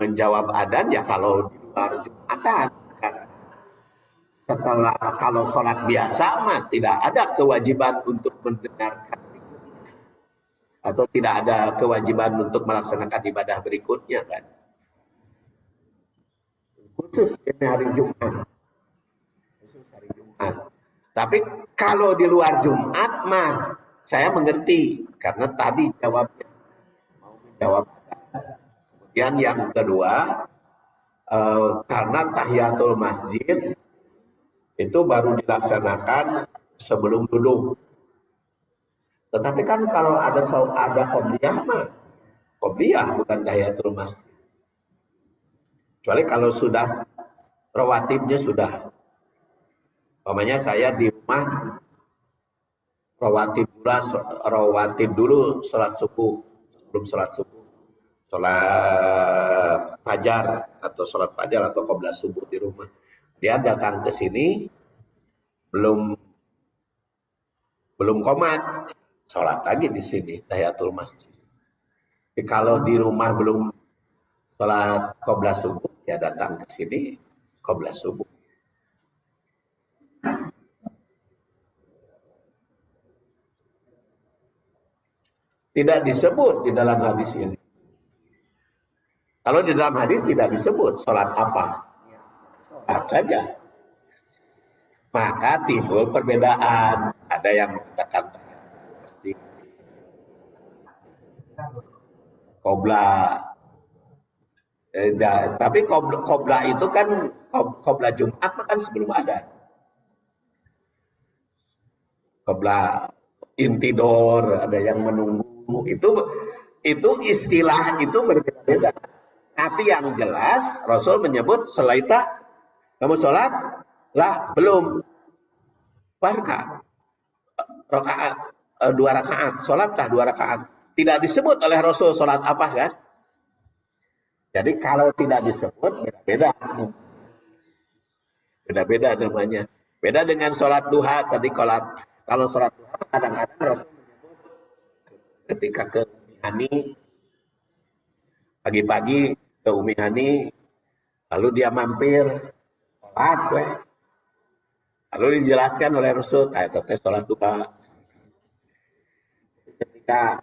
S1: menjawab adzan ya kalau di luar Jumatan kan. Setelah kalau sholat biasa mah tidak ada kewajiban untuk mendengarkan berikutnya. Atau tidak ada kewajiban untuk melaksanakan ibadah berikutnya kan. Khusus ini hari Jumat. Tapi kalau di luar Jumat mah saya mengerti karena tadi jawabnya mau menjawab. Kemudian yang kedua karena tahiyatul masjid itu baru dilaksanakan sebelum duduk. Tetapi kan kalau ada qobliyah mah qobliyah bukan tahiyatul masjid. Kecuali kalau sudah rawatibnya sudah. Umpamanya saya di rumah rawatib dulu sholat subuh, sebelum sholat subuh, sholat fajar atau qobla subuh di rumah. Dia datang ke sini belum qomat, sholat lagi di sini tahiyatul masjid. Jadi kalau di rumah belum sholat qobla subuh, ya datang ke sini qobla subuh. Tidak disebut di dalam hadis ini. Kalau di dalam hadis tidak disebut sholat apa. Sholat saja. Maka timbul perbedaan. Ada yang mengatakan pasti qobla. Tapi qobla itu kan qobla Jumat kan sebelum ada. Qobla intidor, ada yang menunggu. Itu istilah itu berbeda-beda. Tapi yang jelas Rasul menyebut selaita kamu sholat lah belum rakaat 2 rakaat sholat 2 rakaat tidak disebut oleh Rasul sholat apa kan. Jadi kalau tidak disebut beda-beda namanya. Beda dengan sholat duha tadi kalau sholat duha kadang-kadang Rasul ketika ke Umi Hani pagi-pagi ke Umi Hani lalu dia mampir sholat lalu dijelaskan oleh Rasul teteh sholat duha. Ketika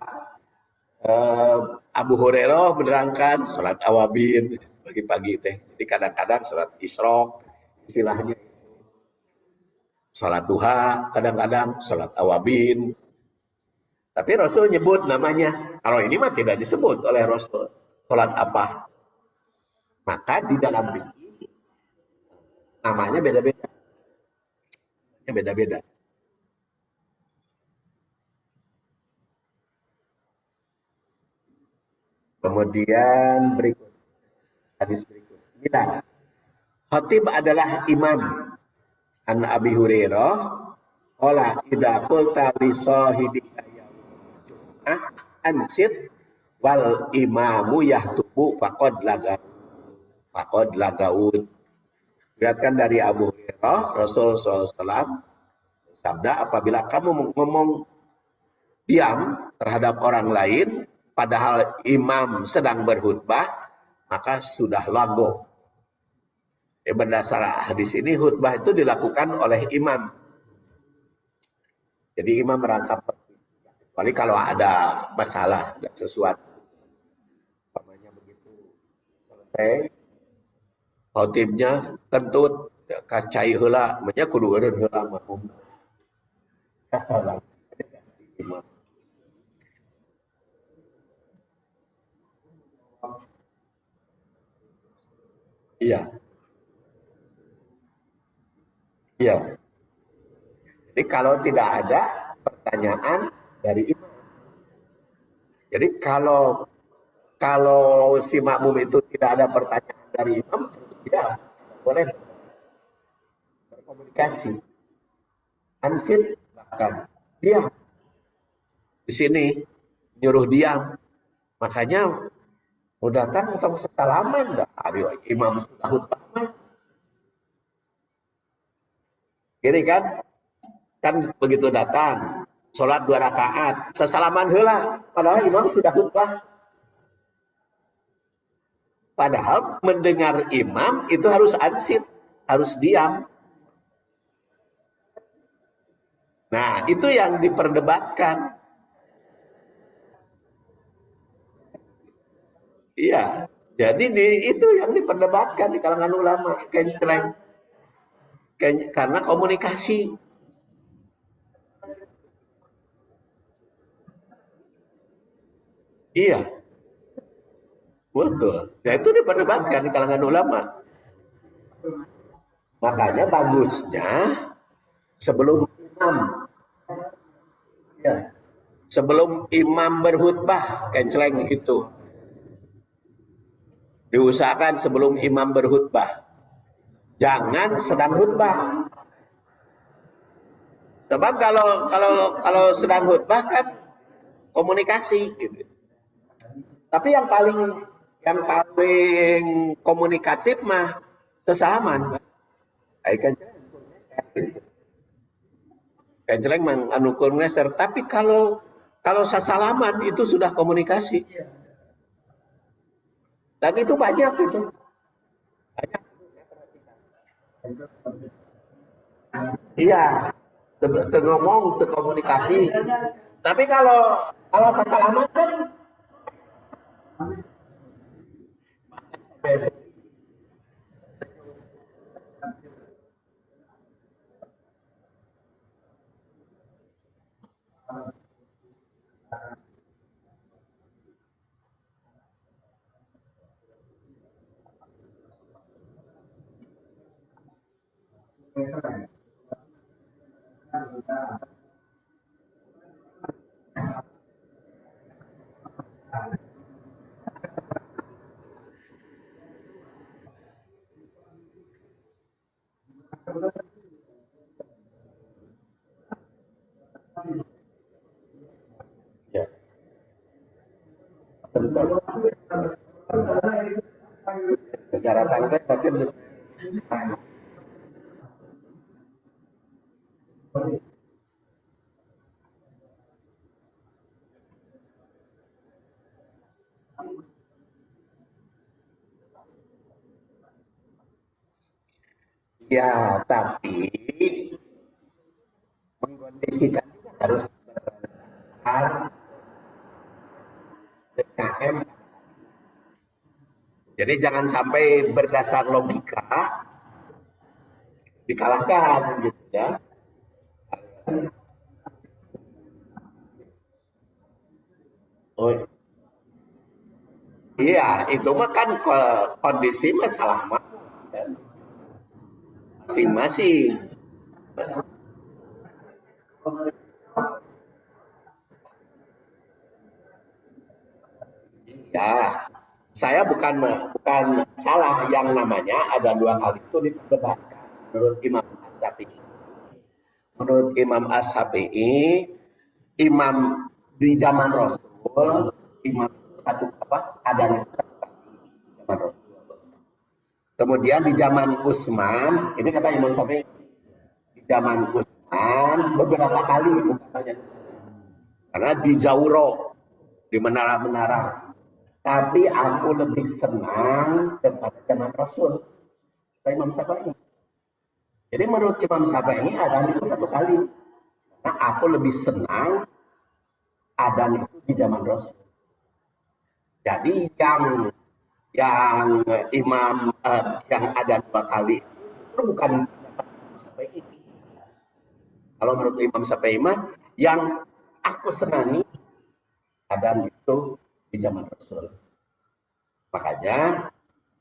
S1: Abu Hurairah menerangkan sholat awabin pagi-pagi teh. Jadi kadang-kadang sholat isyraq, istilahnya sholat duha, kadang-kadang sholat awabin. Tapi Rasul nyebut namanya. Kalau ini mah tidak disebut oleh Rasul. Sholat apa? Maka di dalam fikih namanya beda-beda. Beda-beda. Kemudian berikut hadis berikut 9. Khatib adalah imam. An Abi Hurairah qala idza qulta li sahibika yaumah ansit wal imamu yahtubu faqad lagaud. Diriwayatkan dari Abu Hurairah, Rasul SAW sabda, apabila kamu ngomong diam terhadap orang lain padahal imam sedang berkhutbah, maka sudah lago. Berdasar hadis ini, khutbah itu dilakukan oleh imam. Jadi imam merangkap, kecuali kalau ada masalah, ada sesuatu. Namanya begitu selesai, khotibnya kentut, kacai heula, menya kudu eureun heula makmum. Iya, iya. Jadi kalau tidak ada pertanyaan dari imam. Jadi kalau si makmum itu tidak ada pertanyaan dari imam, dia boleh berkomunikasi. Ansit bahkan diam. Di sini nyuruh diam. Makanya mau datang atau salaman dah. Imam sudah khutbah. Gini kan begitu datang, sholat 2 rakaat, sesalaman heula, padahal imam sudah khutbah. Padahal mendengar imam itu harus ansit, harus diam. Nah, itu yang diperdebatkan. Iya, jadi itu yang diperdebatkan di kalangan ulama, kenceleng. Karena komunikasi. Iya, betul. Ya itu diperdebatkan di kalangan ulama. Makanya bagusnya sebelum imam, ya, sebelum imam berkhutbah, kenceleng itu diusahakan sebelum imam berkhutbah. Jangan sedang khutbah. Sebab kalau sedang khutbah kan komunikasi gitu. Tapi yang paling komunikatif mah sesalaman. Kenceleng mang anu kurneser. Tapi kalau sesalaman itu sudah komunikasi. Dan itu banyak itu. Banyak. Iya, ngomong, komunikasi. Tapi kalau sesalaman kan ya. Negara tangga mungkin ya, tapi mengkondisikan juga harus berdasar DKM. Jadi jangan sampai berdasar logika dikalahkan gitu ya. Oh iya, itu mah kan kondisi masalah masing-masing. Ya, saya bukan salah yang namanya ada dua kali itu diperdebatkan menurut Imam As-Syafi'i. Menurut Imam As-Syafi'i, imam di zaman Rasul, imam satu apa? Ada satu kali zaman Rasul. Kemudian di zaman Utsman, ini kata Imam Syafi'i, di zaman Utsman beberapa kali bukan hanya karena di Jauro, di menara-menara. Tapi aku lebih senang daripada zaman Rasul. Kata Imam Syafi'i. Jadi menurut Imam Syafi'i adzan itu satu kali. Nah, aku lebih senang adzan itu di zaman Rasul. Jadi yang imam yang ada dua kali itu bukan Imam Syafi'i. Kalau menurut Imam Syafi'i mah yang aku senangi adzan itu di zaman Rasul. Makanya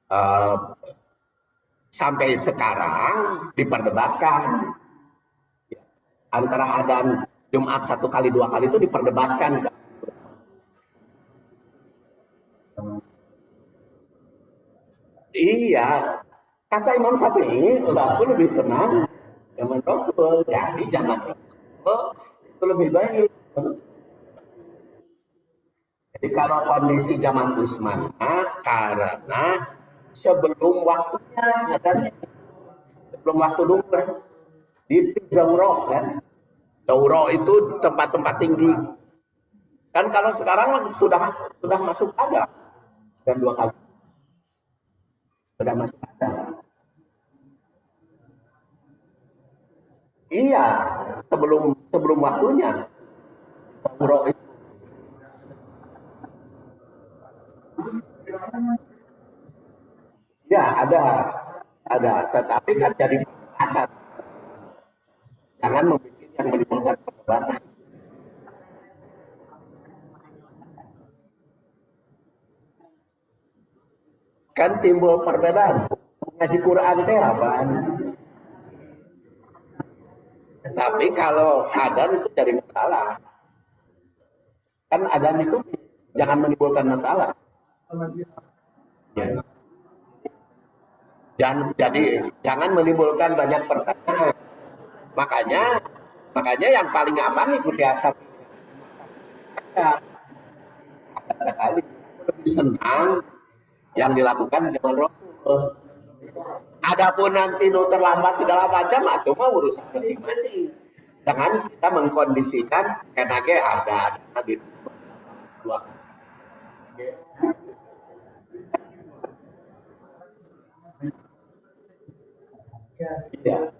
S1: eh, sampai sekarang diperdebatkan antara adzan Jumat satu kali dua kali itu diperdebatkan. Iya, kata Imam Syafi'i, aku lebih senang zaman Rasul. Jadi zaman Rasul itu lebih baik. Jadi kalau kondisi zaman Utsman karena sebelum waktunya, katanya, sebelum waktu duhur di Zauro kan. Zauro itu tempat-tempat tinggi. Kan kalau sekarang sudah masuk ada dan dua kali sudah masuk ada. Iya, sebelum sebelum waktunya. Zauro itu ya ada, tetapi kan jadi atas jangan membuat yang menimbulkan perdebatan. Kan timbul perbedaan. Ngaji Quran teh apa? Tapi kalau adan itu jadi masalah. Kan adan itu jangan menimbulkan masalah. Ya. Jangan menimbulkan banyak pertanyaan. Makanya makanya yang paling aman ikuti asap ada sekali lebih senang yang dilakukan dengan Rasul. Adapun nanti nu terlambat segala macam itu mah urusan masing-masing. Jangan kita mengkondisikan enaknya ada di dua. Iya.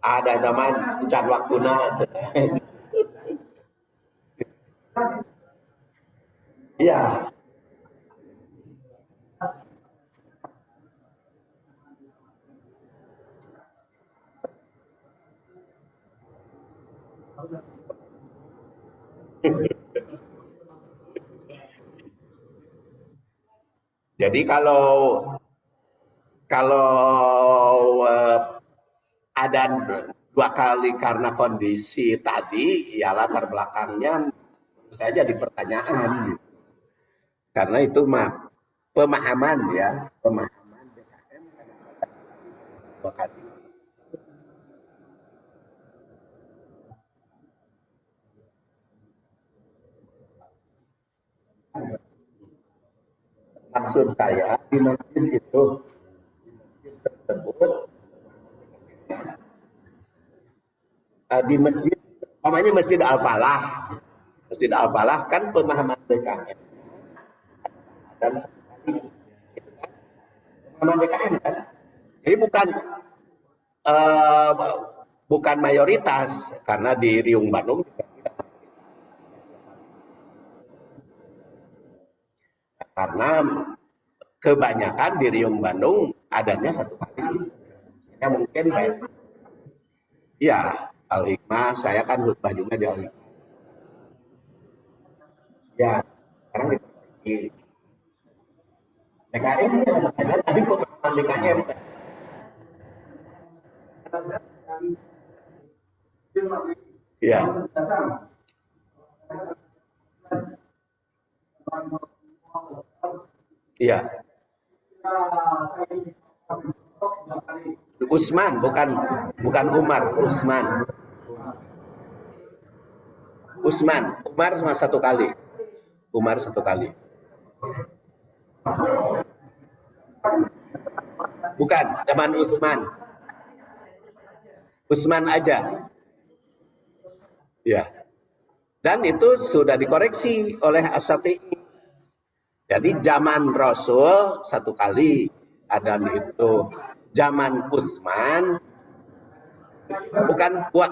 S1: Ada zaman puncak waktu Iya. Jadi kalau ada dua kali karena kondisi tadi, ya latar belakangnya saya jadi pertanyaan. Karena itu pemahaman ya, pemahaman BKM kenapa dua kali. Maksud saya di masjid itu tersebut di masjid, namanya Masjid Al-Falah. Masjid Al-Falah kan pemahaman BKM dan sekali pemahaman BKM kan. Jadi uh, bukan mayoritas karena di Riung Bandung karena kebanyakan di Riung Bandung adanya satu kali. Ya mungkin baik. Iya, Al-Hikmah, saya kan khutbah juga di Al-Hikmah. Ya, sekarang diperbaiki. DKM ya, ada tadi pengalaman DKM. Iya. Iya. Usman, bukan Umar, Usman. Umar cuma satu kali. Umar satu kali. Bukan, zaman Usman. Usman aja. Ya. Dan itu sudah dikoreksi oleh As-Syafi'i. Jadi zaman Rasul satu kali, adan itu zaman Utsman bukan dua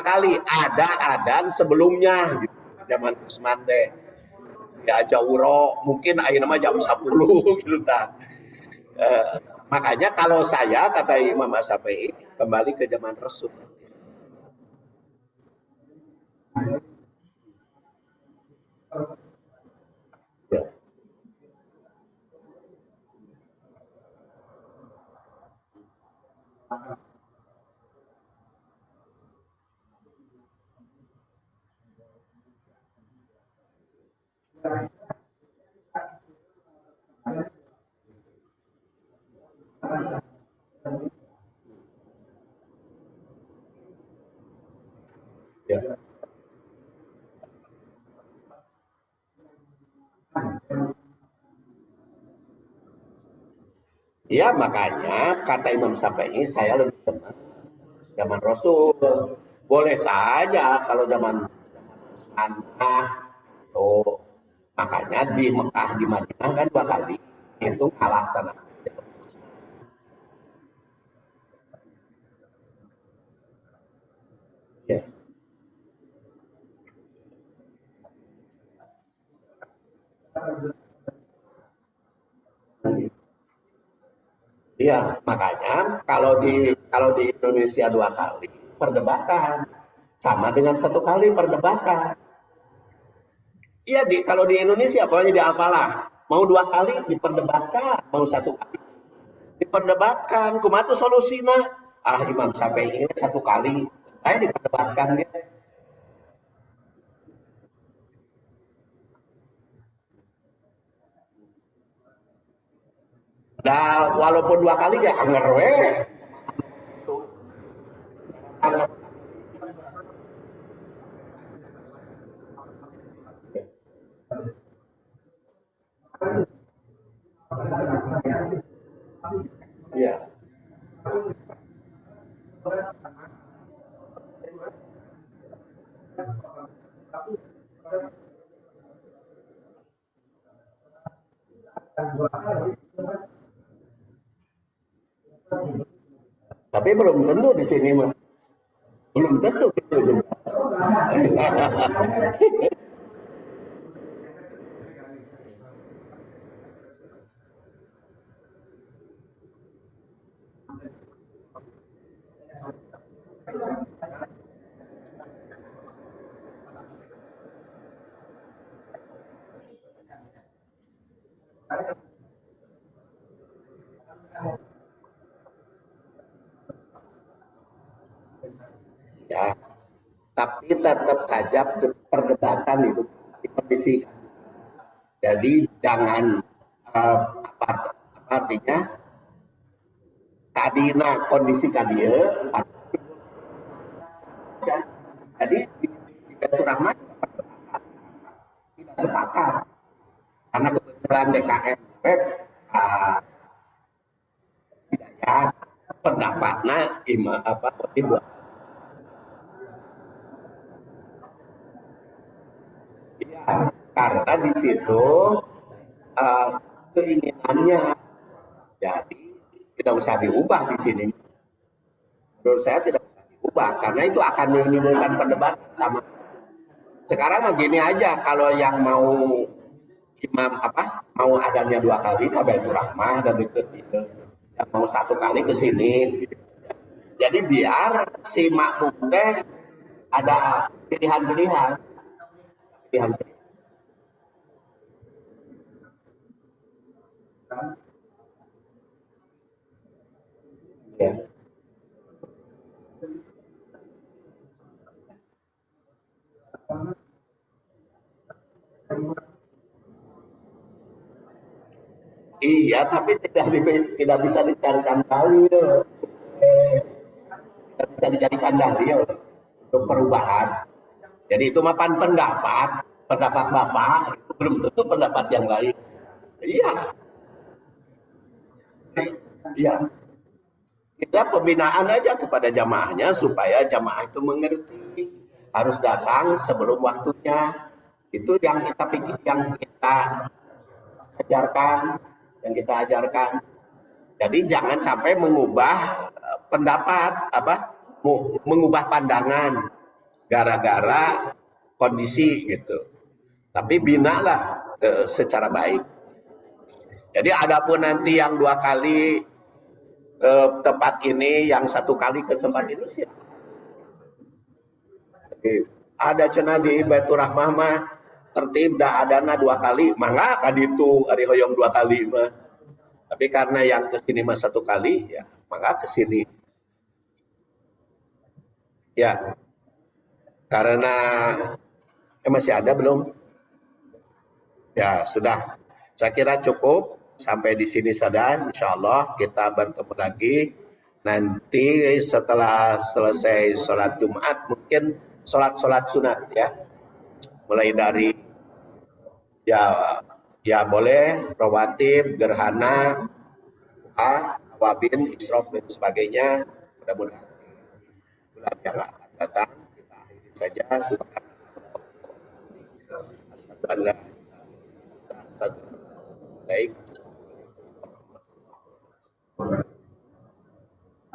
S1: kali, ada adan sebelumnya gitu. Zaman Utsman teh ya jawuro mungkin ayeuna mah jam 10 gitu tah. Makanya kalau saya kata Imam Asy-Syafi'i kembali ke zaman Rasul. Ya. Ya makanya kata Imam Syafi'i saya lebih senang zaman Rasul. Boleh saja kalau zaman anak tuh makanya di Mekah di Madinah kan dua kali itu kalah sana. Ya. Iya, makanya kalau di Indonesia dua kali perdebatan sama dengan satu kali perdebatan. Iya kalau di Indonesia pokoknya di Apalah mau dua kali diperdebatkan, mau satu kali diperdebatkan. Kumaha tuh solusina? Ah Imam Syafi'i ini satu kali, saya diperdebatkan dia. Nah, walaupun dua kali ya anger we. Iya. Tapi belum tentu di sini mah. Belum tentu gitu. Ya, tapi tetap saja perdebatan itu dikondisikan. Jadi jangan apa artinya tadina kondisi kadia jadi di Baitur Rahman tidak sepakat karena kebetulan DKM uh, tidak ya pendapatnya itu ya, karena di situ uh, keinginannya jadi tidak usah diubah di sini. Menurut saya tidak usah diubah karena itu akan menimbulkan perdebatan sama. Sekarang mah gini aja, kalau yang mau imam apa mau adanya 2 kali ke Baitur Rahmah dan ikut itu, yang mau 1 kali ke sini gitu. Jadi biar si makmum teh ada pilihan-pilihan, pilihan. Ya. Iya, tapi tidak bisa dicarikan dalil, tidak bisa dijadikan dalil untuk perubahan. Jadi itu mapan pendapat, pendapat Bapak itu belum tentu pendapat yang lain. Iya, iya. Kita pembinaan aja kepada jamaahnya supaya jamaah itu mengerti. Harus datang sebelum waktunya. Itu yang kita pikir, yang kita ajarkan, yang kita ajarkan. Jadi jangan sampai mengubah pendapat, mengubah pandangan gara-gara kondisi gitu. Tapi binalah secara baik. Jadi adapun nanti yang 2 kali ke tempat ini, yang 1 kali ke tempat ini sih. Ada cenah di Baitur Rahmah mah tertib dah adana 2 kali, mangga kaditu ari hoyong 2 kali mah. Tapi karena yang ke sini mah 1 kali, ya maka ke sini. Ya, karena masih ada belum? Ya, sudah. Saya kira cukup sampai di sini saja. Insya Allah kita bertemu lagi nanti setelah selesai sholat Jumat, mungkin sholat-sholat sunat ya. Mulai dari ya ya boleh rawatib, gerhana, awabin, isrof dan sebagainya. Mudah-mudahan bulan yang akan datang kita akhiri saja. Subhanallah. Baik.